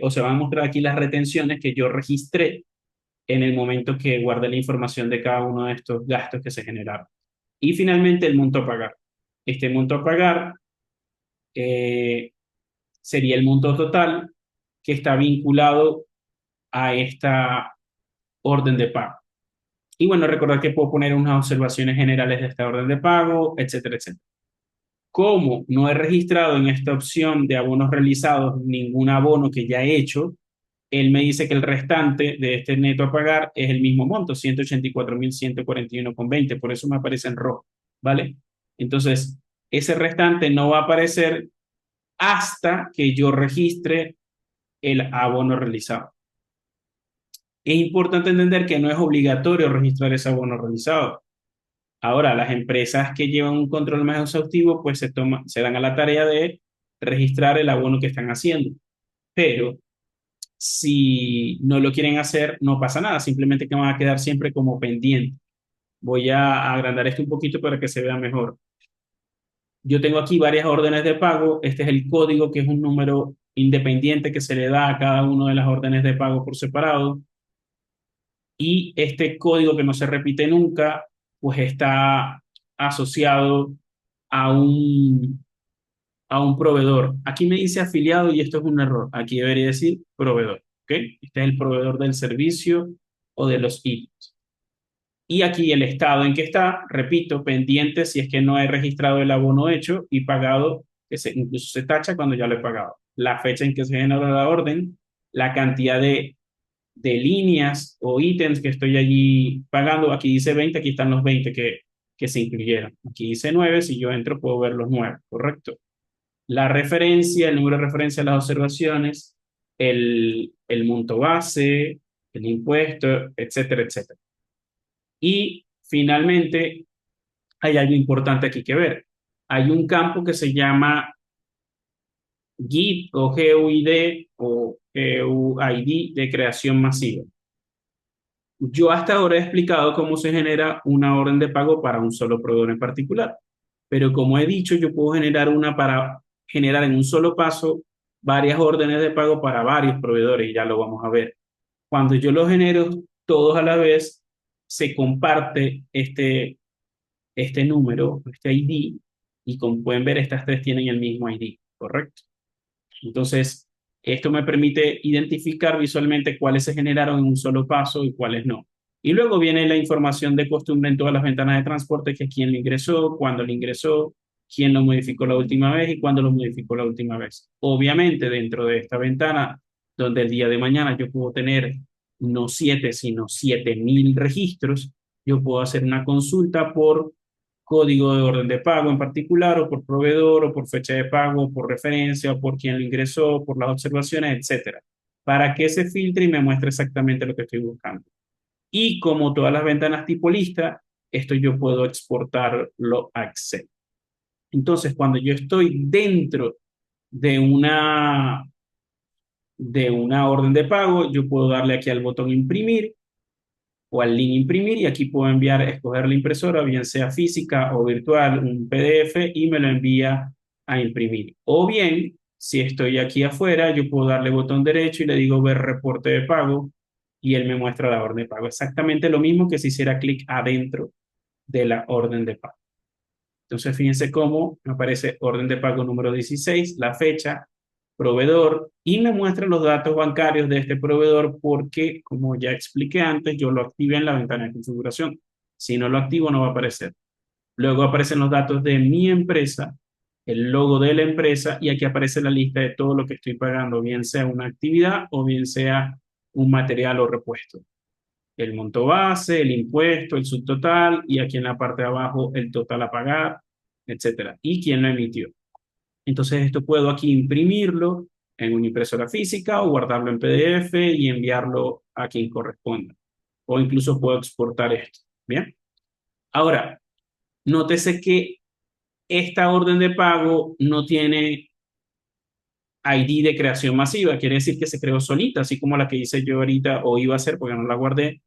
o se van a mostrar aquí las retenciones que yo registré en el momento que guardé la información de cada uno de estos gastos que se generaron. Y finalmente el monto a pagar. Este monto a pagar eh, sería el monto total que está vinculado a esta orden de pago. Y bueno, recordar que puedo poner unas observaciones generales de esta orden de pago, etcétera, etcétera. Como no he registrado en esta opción de abonos realizados ningún abono que ya he hecho, él me dice que el restante de este neto a pagar es el mismo monto, 184.141,20, por eso me aparece en rojo, ¿vale? Entonces, ese restante no va a aparecer hasta que yo registre el abono realizado. Es importante entender que no es obligatorio registrar ese abono realizado. Ahora, las empresas que llevan un control más exhaustivo, pues se dan a la tarea de registrar el abono que están haciendo. Pero si no lo quieren hacer, no pasa nada, simplemente que van a quedar siempre como pendiente. Voy a agrandar esto un poquito para que se vea mejor. Yo tengo aquí varias órdenes de pago. Este es el código, que es un número independiente que se le da a cada una de las órdenes de pago por separado. Y este código que no se repite nunca, pues está asociado a a un proveedor. Aquí me dice afiliado y esto es un error. Aquí debería decir proveedor. ¿Ok? Este es el proveedor del servicio o de los ítems. Y aquí el estado en que está, repito, pendiente si es que no he registrado el abono hecho y pagado, incluso se tacha cuando ya lo he pagado. La fecha en que se generó la orden, la cantidad de líneas o ítems que estoy allí pagando. Aquí dice 20, aquí están los 20 que se incluyeron. Aquí dice 9, si yo entro puedo ver los 9, ¿correcto? La referencia, el número de referencia a las observaciones, el monto base, el impuesto, etcétera, etcétera. Y finalmente, hay algo importante aquí que ver. Hay un campo que se llama GUID o GUID o GUID de creación masiva. Yo hasta ahora he explicado cómo se genera una orden de pago para un solo proveedor en particular, pero como he dicho, yo puedo generar una para generar en un solo paso varias órdenes de pago para varios proveedores y ya lo vamos a ver. Cuando yo los genero todos a la vez, se comparte este número, este ID, y como pueden ver, estas tres tienen el mismo ID, ¿correcto? Entonces, esto me permite identificar visualmente cuáles se generaron en un solo paso y cuáles no. Y luego viene la información de costumbre en todas las ventanas de transporte, que es quién lo ingresó, cuándo lo ingresó, quién lo modificó la última vez y cuándo lo modificó la última vez. Obviamente, dentro de esta ventana, donde el día de mañana yo puedo tener no 7, sino 7.000 registros, yo puedo hacer una consulta por código de orden de pago en particular, o por proveedor, o por fecha de pago, o por referencia, o por quién lo ingresó, por las observaciones, etcétera, para que se filtre y me muestre exactamente lo que estoy buscando. Y como todas las ventanas tipo lista, esto yo puedo exportarlo a Excel. Entonces, cuando yo estoy dentro de una orden de pago, yo puedo darle aquí al botón imprimir o al link imprimir y aquí puedo enviar, escoger la impresora, bien sea física o virtual, un PDF y me lo envía a imprimir. O bien, si estoy aquí afuera, yo puedo darle botón derecho y le digo ver reporte de pago y él me muestra la orden de pago. Exactamente lo mismo que si hiciera clic adentro de la orden de pago. Entonces, fíjense cómo me aparece orden de pago número 16, la fecha, proveedor, y me muestra los datos bancarios de este proveedor porque, como ya expliqué antes, yo lo activé en la ventana de configuración. Si no lo activo, no va a aparecer. Luego aparecen los datos de mi empresa, el logo de la empresa, y aquí aparece la lista de todo lo que estoy pagando, bien sea una actividad o bien sea un material o repuesto. El monto base, el impuesto, el subtotal, y aquí en la parte de abajo el total a pagar, etcétera. Y quién lo emitió. Entonces esto puedo aquí imprimirlo en una impresora física o guardarlo en PDF y enviarlo a quien corresponda. O incluso puedo exportar esto. Bien. Ahora, nótese que esta orden de pago no tiene ID de creación masiva. Quiere decir que se creó solita, así como la que hice yo ahorita o iba a hacer porque no la guardé,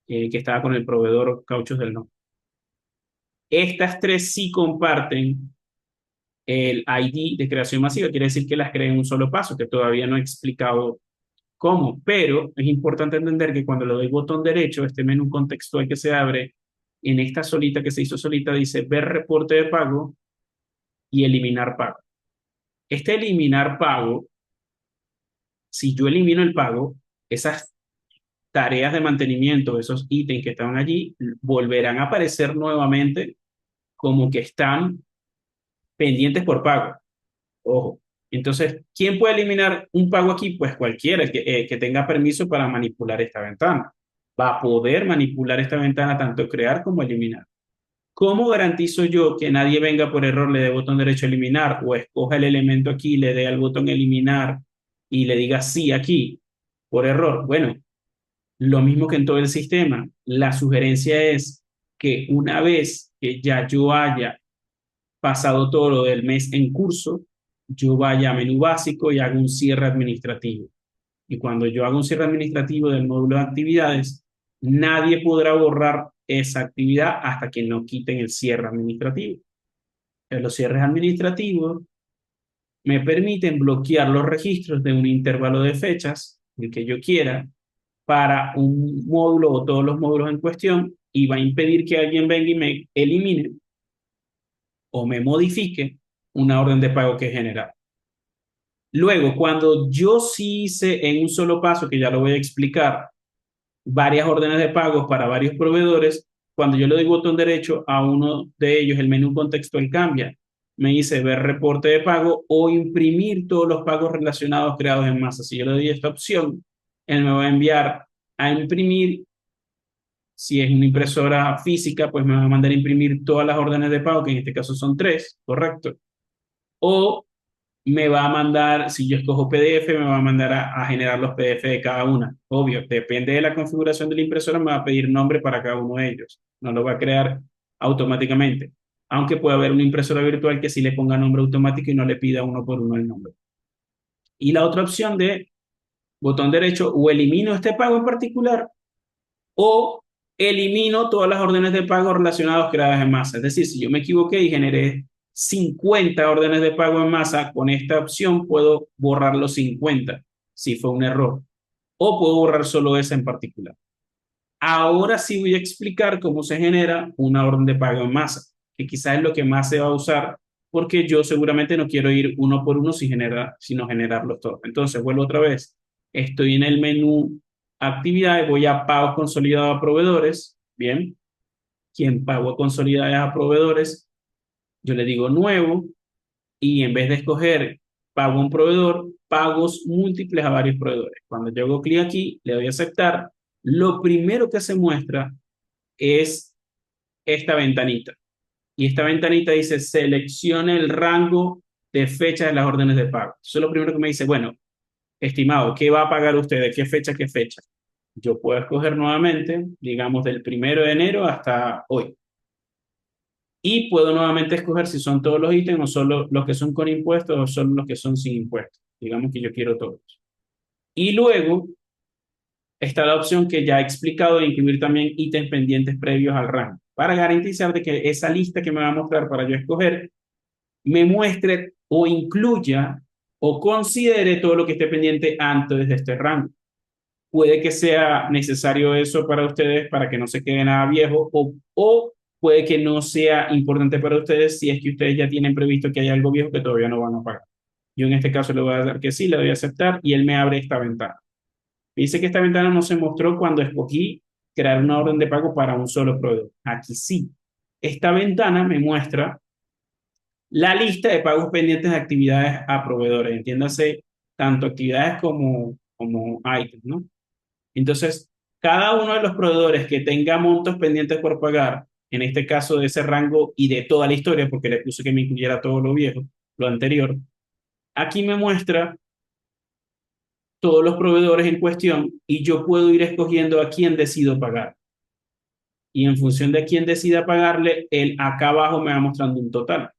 que estaba con el proveedor Cauchos del No. Estas tres sí comparten el ID de creación masiva, quiere decir que las creé en un solo paso, que todavía no he explicado cómo, pero es importante entender que cuando le doy botón derecho, este menú contextual que se abre, en esta solita que se hizo solita, dice ver reporte de pago y eliminar pago. Este eliminar pago, si yo elimino el pago, esas tareas de mantenimiento, esos ítems que estaban allí, volverán a aparecer nuevamente como que están pendientes por pago. Ojo. Entonces, ¿quién puede eliminar un pago aquí? Pues cualquiera que tenga permiso para manipular esta ventana. Va a poder manipular esta ventana, tanto crear como eliminar. ¿Cómo garantizo yo que nadie venga por error, le dé botón derecho a eliminar o escoja el elemento aquí, le dé al botón eliminar y le diga sí aquí por error? Bueno, lo mismo que en todo el sistema. La sugerencia es que una vez que ya yo haya pasado todo lo del mes en curso, yo vaya a menú básico y hago un cierre administrativo. Y cuando yo hago un cierre administrativo del módulo de actividades, nadie podrá borrar esa actividad hasta que no quiten el cierre administrativo. Los cierres administrativos me permiten bloquear los registros de un intervalo de fechas, el que yo quiera, para un módulo o todos los módulos en cuestión, y va a impedir que alguien venga y me elimine o me modifique una orden de pago que he generado. Luego, cuando yo sí hice en un solo paso, que ya lo voy a explicar, varias órdenes de pagos para varios proveedores, cuando yo le doy botón derecho a uno de ellos, el menú contextual cambia. Me dice ver reporte de pago o imprimir todos los pagos relacionados creados en masa. Si yo le doy esta opción, él me va a enviar a imprimir. Si es una impresora física, pues me va a mandar a imprimir todas las órdenes de pago, que en este caso son tres, correcto. O me va a mandar, si yo escojo PDF, me va a mandar a generar los PDF de cada una. Obvio, depende de la configuración de la impresora, me va a pedir nombre para cada uno de ellos. No lo va a crear automáticamente. Aunque puede haber una impresora virtual que sí le ponga nombre automático y no le pida uno por uno el nombre. Y la otra opción de botón derecho, o elimino este pago en particular, o elimino todas las órdenes de pago relacionadas creadas en masa. Es decir, si yo me equivoqué y generé 50 órdenes de pago en masa, con esta opción puedo borrar los 50 si fue un error, o puedo borrar solo esa en particular. Ahora sí voy a explicar cómo se genera una orden de pago en masa, que quizás es lo que más se va a usar, porque yo seguramente no quiero ir uno por uno sino generarlos todos. Entonces, vuelvo otra vez. Estoy en el menú actividades, voy a pago consolidado a proveedores. Bien, quien pago consolidado a proveedores, yo le digo nuevo y en vez de escoger pago a un proveedor, pagos múltiples a varios proveedores. Cuando yo hago clic aquí, le doy a aceptar. Lo primero que se muestra es esta ventanita. Y esta ventanita dice seleccione el rango de fecha de las órdenes de pago. Eso es lo primero que me dice, bueno, estimado, ¿qué va a pagar usted? ¿De qué fecha, qué fecha? Yo puedo escoger nuevamente, digamos, del 1 de enero hasta hoy. Y puedo nuevamente escoger si son todos los ítems o solo los que son con impuestos o solo los que son sin impuestos. Digamos que yo quiero todos. Y luego está la opción que ya he explicado de incluir también ítems pendientes previos al rango, para garantizar de que esa lista que me va a mostrar para yo escoger me muestre o incluya o considere todo lo que esté pendiente antes de este rango. Puede que sea necesario eso para ustedes para que no se quede nada viejo o puede que no sea importante para ustedes si es que ustedes ya tienen previsto que hay algo viejo que todavía no van a pagar. Yo en este caso le voy a dar que sí, le doy a aceptar y él me abre esta ventana. Dice que esta ventana no se mostró cuando escogí crear una orden de pago para un solo proveedor. Aquí sí. Esta ventana me muestra la lista de pagos pendientes de actividades a proveedores. Entiéndase, tanto actividades como items, ¿no? Entonces, cada uno de los proveedores que tenga montos pendientes por pagar, en este caso de ese rango y de toda la historia, porque le puse que me incluyera todo lo viejo, lo anterior, aquí me muestra todos los proveedores en cuestión y yo puedo ir escogiendo a quién decido pagar. Y en función de quién decida pagarle, él acá abajo me va mostrando un total.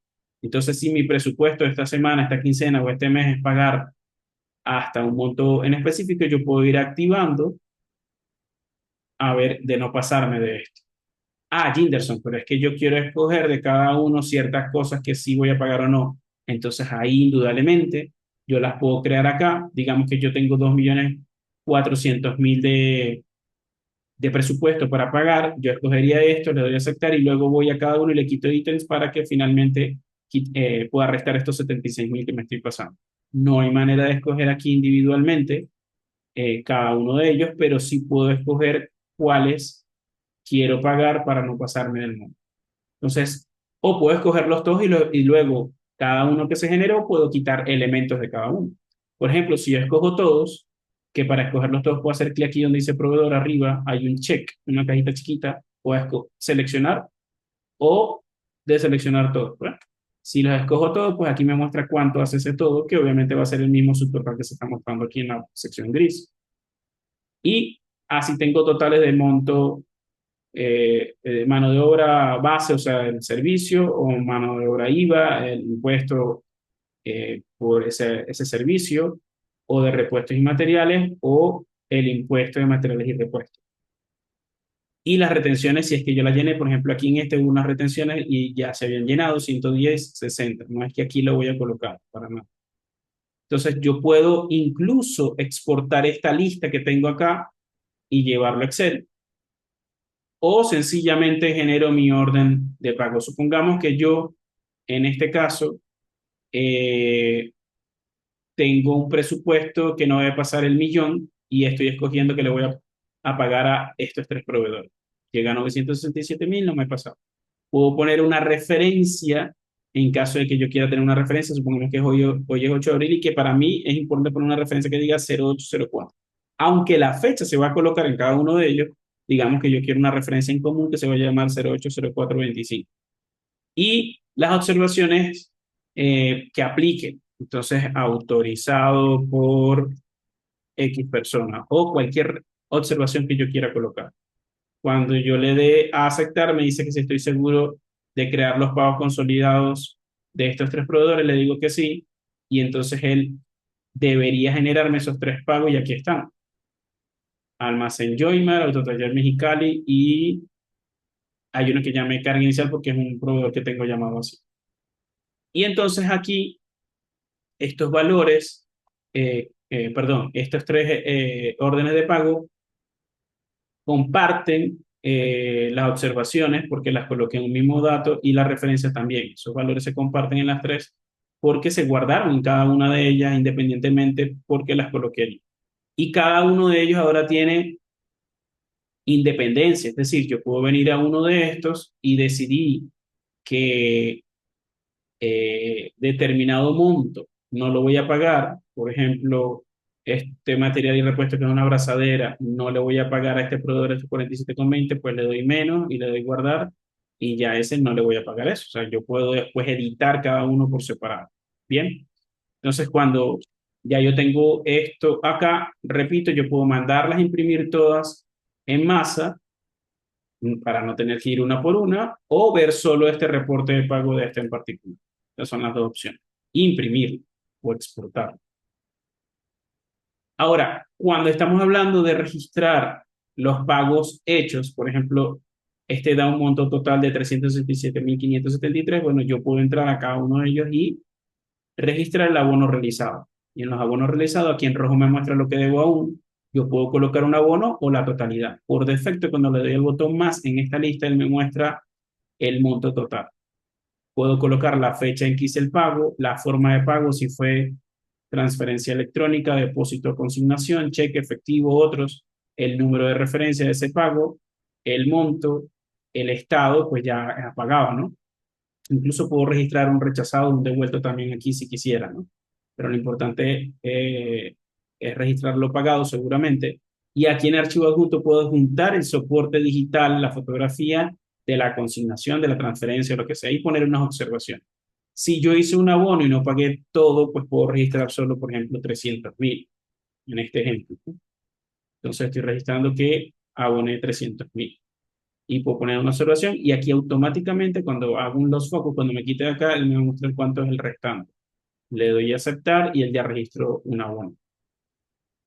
Entonces, si mi presupuesto esta semana, esta quincena o este mes es pagar hasta un monto en específico, yo puedo ir activando a ver de no pasarme de esto. Ah, Jinderson, pero es que yo quiero escoger de cada uno ciertas cosas que sí voy a pagar o no. Entonces ahí indudablemente yo las puedo crear acá. Digamos que yo tengo 2.400.000 de presupuesto para pagar. Yo escogería esto, le doy a aceptar y luego voy a cada uno y le quito ítems para que finalmente pueda restar estos 76.000 que me estoy pasando. No hay manera de escoger aquí individualmente cada uno de ellos, pero sí puedo escoger cuáles quiero pagar para no pasarme del monto. Entonces, o puedo escoger los dos y luego cada uno que se generó puedo quitar elementos de cada uno. Por ejemplo, si yo escojo todos, que para escogerlos todos puedo hacer clic aquí donde dice proveedor arriba, hay un check, una cajita chiquita, puedo seleccionar o deseleccionar todo. ¿Verdad? Si los escojo todos, pues aquí me muestra cuánto hace ese todo, que obviamente va a ser el mismo subtotal que se está mostrando aquí en la sección gris. Y así tengo totales de monto mano de obra base, o sea, el servicio, o mano de obra IVA, el impuesto por ese servicio, o de repuestos y materiales, o el impuesto de materiales y repuestos. Y las retenciones, si es que yo las llené, por ejemplo, aquí en este hubo unas retenciones y ya se habían llenado 110, 60. No es que aquí lo voy a colocar para nada. Entonces, yo puedo incluso exportar esta lista que tengo acá y llevarlo a Excel o sencillamente genero mi orden de pago. Supongamos que yo, en este caso, eh, tengo un presupuesto que no debe pasar el millón y estoy escogiendo que le voy a pagar a estos tres proveedores. Llega a 967.000, no me he pasado. Puedo poner una referencia en caso de que yo quiera tener una referencia. Supongamos que hoy es 8 de abril y que para mí es importante poner una referencia que diga 0804. Aunque la fecha se va a colocar en cada uno de ellos, digamos que yo quiero una referencia en común que se va a llamar 080425. Y las observaciones que apliquen. Entonces, autorizado por X persona o cualquier observación que yo quiera colocar. Cuando yo le dé a aceptar, me dice que si estoy seguro de crear los pagos consolidados de estos tres proveedores, le digo que sí, y entonces él debería generarme esos tres pagos y aquí están. Almacén Joymar, Autotaller Mexicali y hay uno que llame carga inicial porque es un proveedor que tengo llamado así. Y entonces aquí estos valores, perdón, estos tres órdenes de pago comparten las observaciones porque las coloqué en un mismo dato y las referencias también. Esos valores se comparten en las tres porque se guardaron en cada una de ellas independientemente porque las coloqué allí. Y cada uno de ellos ahora tiene independencia, es decir, yo puedo venir a uno de estos y decidí que determinado monto no lo voy a pagar, por ejemplo, este material y repuesto que es una abrazadera, no le voy a pagar a este proveedor estos 47,20, pues le doy menos y le doy guardar y ya a ese no le voy a pagar eso. O sea, yo puedo después editar cada uno por separado. Bien, entonces cuando ya yo tengo esto acá, repito, yo puedo mandarlas a imprimir todas en masa para no tener que ir una por una, o ver solo este reporte de pago de este en particular. Esas son las dos opciones. Imprimir o exportar. Ahora, cuando estamos hablando de registrar los pagos hechos, por ejemplo, este da un monto total de 367.573, bueno, yo puedo entrar a cada uno de ellos y registrar el abono realizado. Y en los abonos realizados, aquí en rojo me muestra lo que debo aún. Yo puedo colocar un abono o la totalidad. Por defecto, cuando le doy el botón más en esta lista, él me muestra el monto total. Puedo colocar la fecha en que hice el pago, la forma de pago, si fue transferencia electrónica, depósito, consignación, cheque, efectivo, otros, el número de referencia de ese pago, el monto, el estado, pues ya es pagado, ¿no? Incluso puedo registrar un rechazado, un devuelto también aquí si quisiera, ¿no? Pero lo importante es registrar lo pagado seguramente. Y aquí en archivo adjunto puedo juntar el soporte digital, la fotografía de la consignación, de la transferencia, lo que sea, y poner unas observaciones. Si yo hice un abono y no pagué todo, pues puedo registrar solo, por ejemplo, 300.000 en este ejemplo, ¿no? Entonces estoy registrando que aboné 300.000 y puedo poner una observación y aquí automáticamente cuando hago un lost focus, cuando me quite de acá, él me va a mostrar cuánto es el restante. Le doy a aceptar y él ya registró un abono.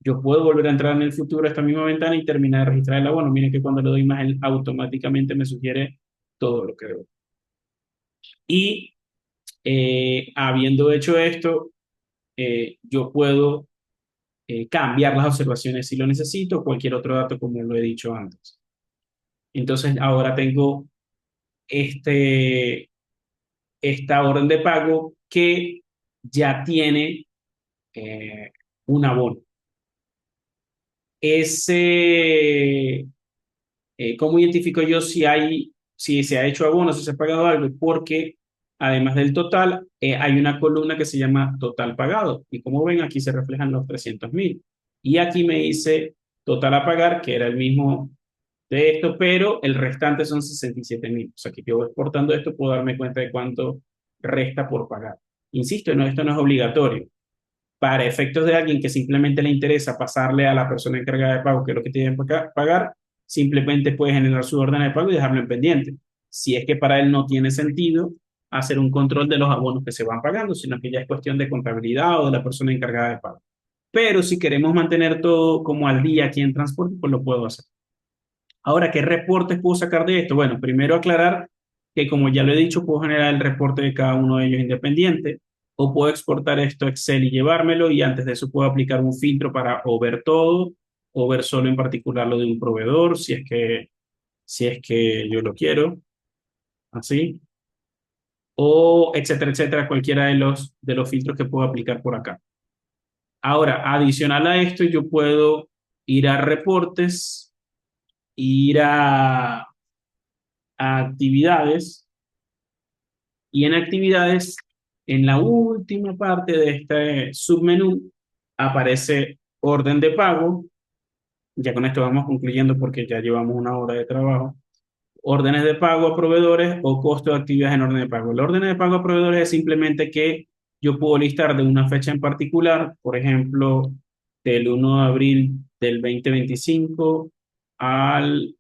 Yo puedo volver a entrar en el futuro a esta misma ventana y terminar de registrar el abono. Miren que cuando le doy más, él automáticamente me sugiere todo lo que debo. Y habiendo hecho esto, yo puedo cambiar las observaciones si lo necesito, cualquier otro dato como lo he dicho antes. Entonces ahora tengo este, esta orden de pago que ya tiene eh, un abono. Ese, ¿cómo identifico yo si se ha hecho abono, si se ha pagado algo? Porque además del total, hay una columna que se llama total pagado. Y como ven, aquí se reflejan los 300.000. Y aquí me dice total a pagar, que era el mismo de esto, pero el restante son 67.000. O sea que yo exportando esto puedo darme cuenta de cuánto resta por pagar. Insisto, no, esto no es obligatorio. Para efectos de alguien que simplemente le interesa pasarle a la persona encargada de pago que es lo que tiene que pagar, simplemente puede generar su orden de pago y dejarlo en pendiente. Si es que para él no tiene sentido hacer un control de los abonos que se van pagando, sino que ya es cuestión de contabilidad o de la persona encargada de pago. Pero si queremos mantener todo como al día aquí en transporte, pues lo puedo hacer. Ahora, ¿qué reportes puedo sacar de esto? Bueno, primero aclarar que como ya lo he dicho, puedo generar el reporte de cada uno de ellos independiente o puedo exportar esto a Excel y llevármelo y antes de eso puedo aplicar un filtro para o ver todo o ver solo en particular lo de un proveedor si es que yo lo quiero, así, o etcétera, etcétera, cualquiera de los filtros que puedo aplicar por acá. Ahora, adicional a esto, yo puedo ir a reportes, ir a actividades y en actividades, en la última parte de este submenú, aparece orden de pago. Ya con esto vamos concluyendo porque ya llevamos una hora de trabajo. Órdenes de pago a proveedores o costo de actividades en orden de pago. El orden de pago a proveedores es simplemente que yo puedo listar de una fecha en particular, por ejemplo, del 1 de abril del 2025 al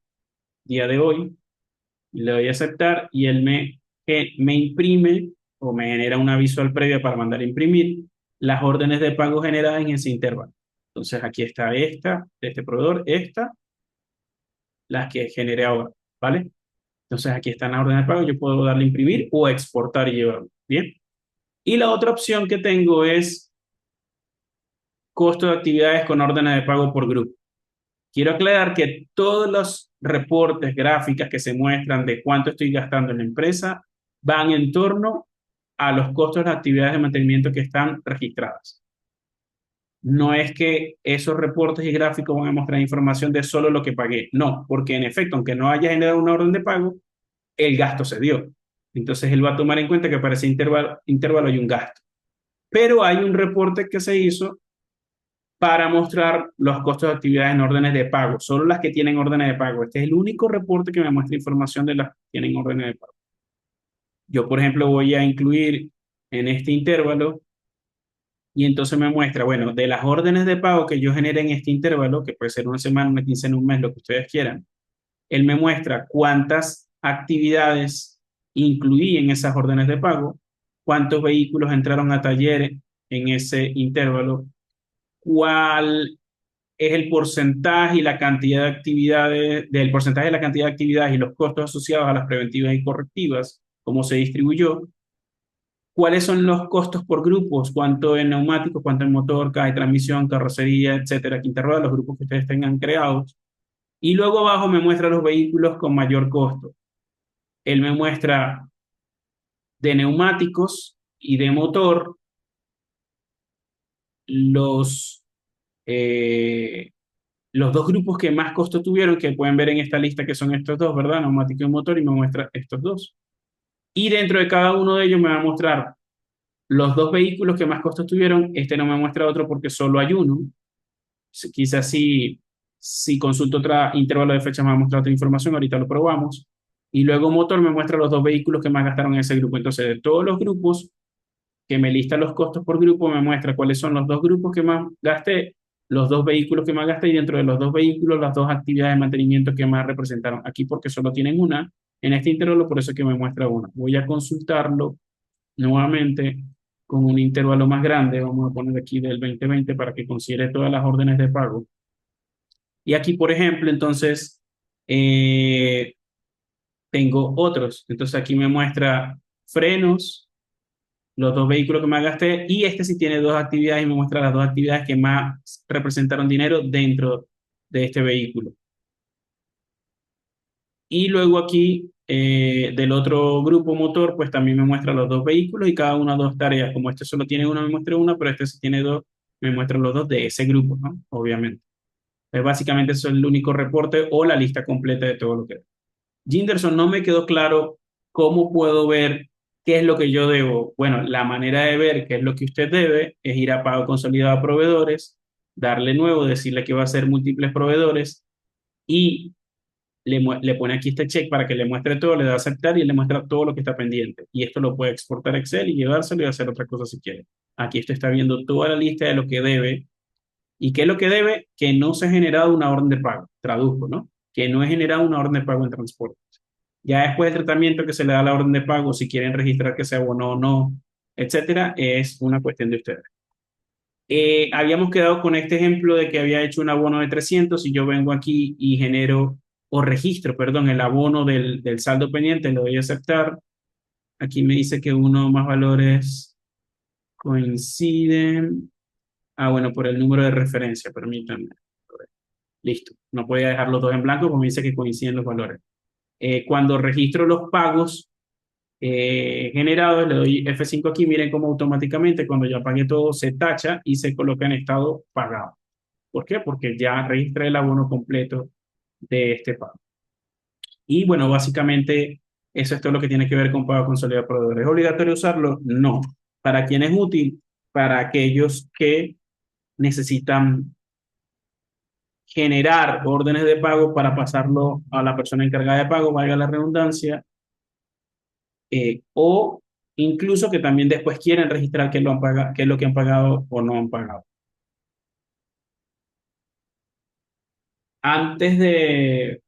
día de hoy, le doy a aceptar y él me imprime o me genera una visual previa para mandar a imprimir las órdenes de pago generadas en ese intervalo. Entonces aquí está esta, de este proveedor, esta, las que generé ahora, ¿vale? Entonces aquí están las órdenes de pago, yo puedo darle a imprimir o exportar y llevarlo, ¿bien? Y la otra opción que tengo es costo de actividades con órdenes de pago por grupo. Quiero aclarar que todos los reportes, gráficas que se muestran de cuánto estoy gastando en la empresa van en torno a los costos de las actividades de mantenimiento que están registradas. No es que esos reportes y gráficos van a mostrar información de solo lo que pagué. No, porque en efecto, aunque no haya generado una orden de pago, el gasto se dio. Entonces él va a tomar en cuenta que para ese intervalo hay un gasto. Pero hay un reporte que se hizo para mostrar los costos de actividades en órdenes de pago, solo las que tienen órdenes de pago. Este es el único reporte que me muestra información de las que tienen órdenes de pago. Yo, por ejemplo, voy a incluir en este intervalo y entonces me muestra, bueno, de las órdenes de pago que yo genere en este intervalo, que puede ser una semana, una quincena, un mes, lo que ustedes quieran, él me muestra cuántas actividades incluí en esas órdenes de pago, cuántos vehículos entraron a taller en ese intervalo, cuál es el porcentaje y la cantidad de actividades, del porcentaje de la cantidad de actividades y los costos asociados a las preventivas y correctivas, cómo se distribuyó, cuáles son los costos por grupos, cuánto en neumáticos, cuánto en motor, caja de transmisión, carrocería, etcétera, quinta los grupos que ustedes tengan creados. Y luego abajo me muestra los vehículos con mayor costo. Él me muestra de neumáticos y de motor los, eh, los dos grupos que más costo tuvieron, que pueden ver en esta lista que son estos dos, ¿verdad? Neumático y motor, y me muestra estos dos. Y dentro de cada uno de ellos me va a mostrar los dos vehículos que más costo tuvieron. Este no me muestra otro porque solo hay uno. Quizás si consulto otro intervalo de fecha me va a mostrar otra información, ahorita lo probamos. Y luego motor me muestra los dos vehículos que más gastaron en ese grupo. Entonces, de todos los grupos, que me lista los costos por grupo, me muestra cuáles son los dos grupos que más gasté, los dos vehículos que más gasté y dentro de los dos vehículos las dos actividades de mantenimiento que más representaron. Aquí porque solo tienen una, en este intervalo por eso es que me muestra una. Voy a consultarlo nuevamente con un intervalo más grande, vamos a poner aquí del 2020 para que considere todas las órdenes de pago. Y aquí, por ejemplo, entonces, eh, tengo otros. Entonces aquí me muestra frenos, los dos vehículos que más gasté, y este sí tiene dos actividades y me muestra las dos actividades que más representaron dinero dentro de este vehículo. Y luego aquí, del otro grupo motor, pues también me muestra los dos vehículos y cada una dos tareas. Como este solo tiene una, me muestra una, pero este sí tiene dos, me muestra los dos de ese grupo, ¿no? Obviamente. Pues básicamente eso es el único reporte o la lista completa de todo lo que... Ginderson, no me quedó claro cómo puedo ver qué es lo que yo debo. Bueno, la manera de ver qué es lo que usted debe es ir a pago consolidado a proveedores, darle nuevo, decirle que va a ser múltiples proveedores y le pone aquí este check para que le muestre todo, le da a aceptar y le muestra todo lo que está pendiente. Y esto lo puede exportar a Excel y llevárselo y hacer otra cosa si quiere. Aquí usted está viendo toda la lista de lo que debe. ¿Y qué es lo que debe? Que no se ha generado una orden de pago. Traduzco, ¿no? Que no he generado una orden de pago en transporte. Ya después del tratamiento que se le da la orden de pago, si quieren registrar que se abonó o no, etcétera, es una cuestión de ustedes. Habíamos quedado con este ejemplo de que había hecho un abono de 300 y yo vengo aquí y genero, o registro, perdón, el abono del saldo pendiente, le doy a aceptar. Aquí me dice que uno o más valores coinciden. Ah, bueno, por el número de referencia, permítanme. Listo, no podía dejar los dos en blanco porque me dice que coinciden los valores. Cuando registro los pagos generados, le doy F5 aquí, miren cómo automáticamente cuando ya pagué todo se tacha y se coloca en estado pagado. ¿Por qué? Porque ya registré el abono completo de este pago. Y bueno, básicamente eso es todo lo que tiene que ver con pago consolidado de proveedores. ¿Es obligatorio usarlo? No. ¿Para quién es útil? Para aquellos que necesitan generar órdenes de pago para pasarlo a la persona encargada de pago, valga la redundancia, o incluso que también después quieren registrar qué, lo han pagado, qué es lo que han pagado o no han pagado. Antes de,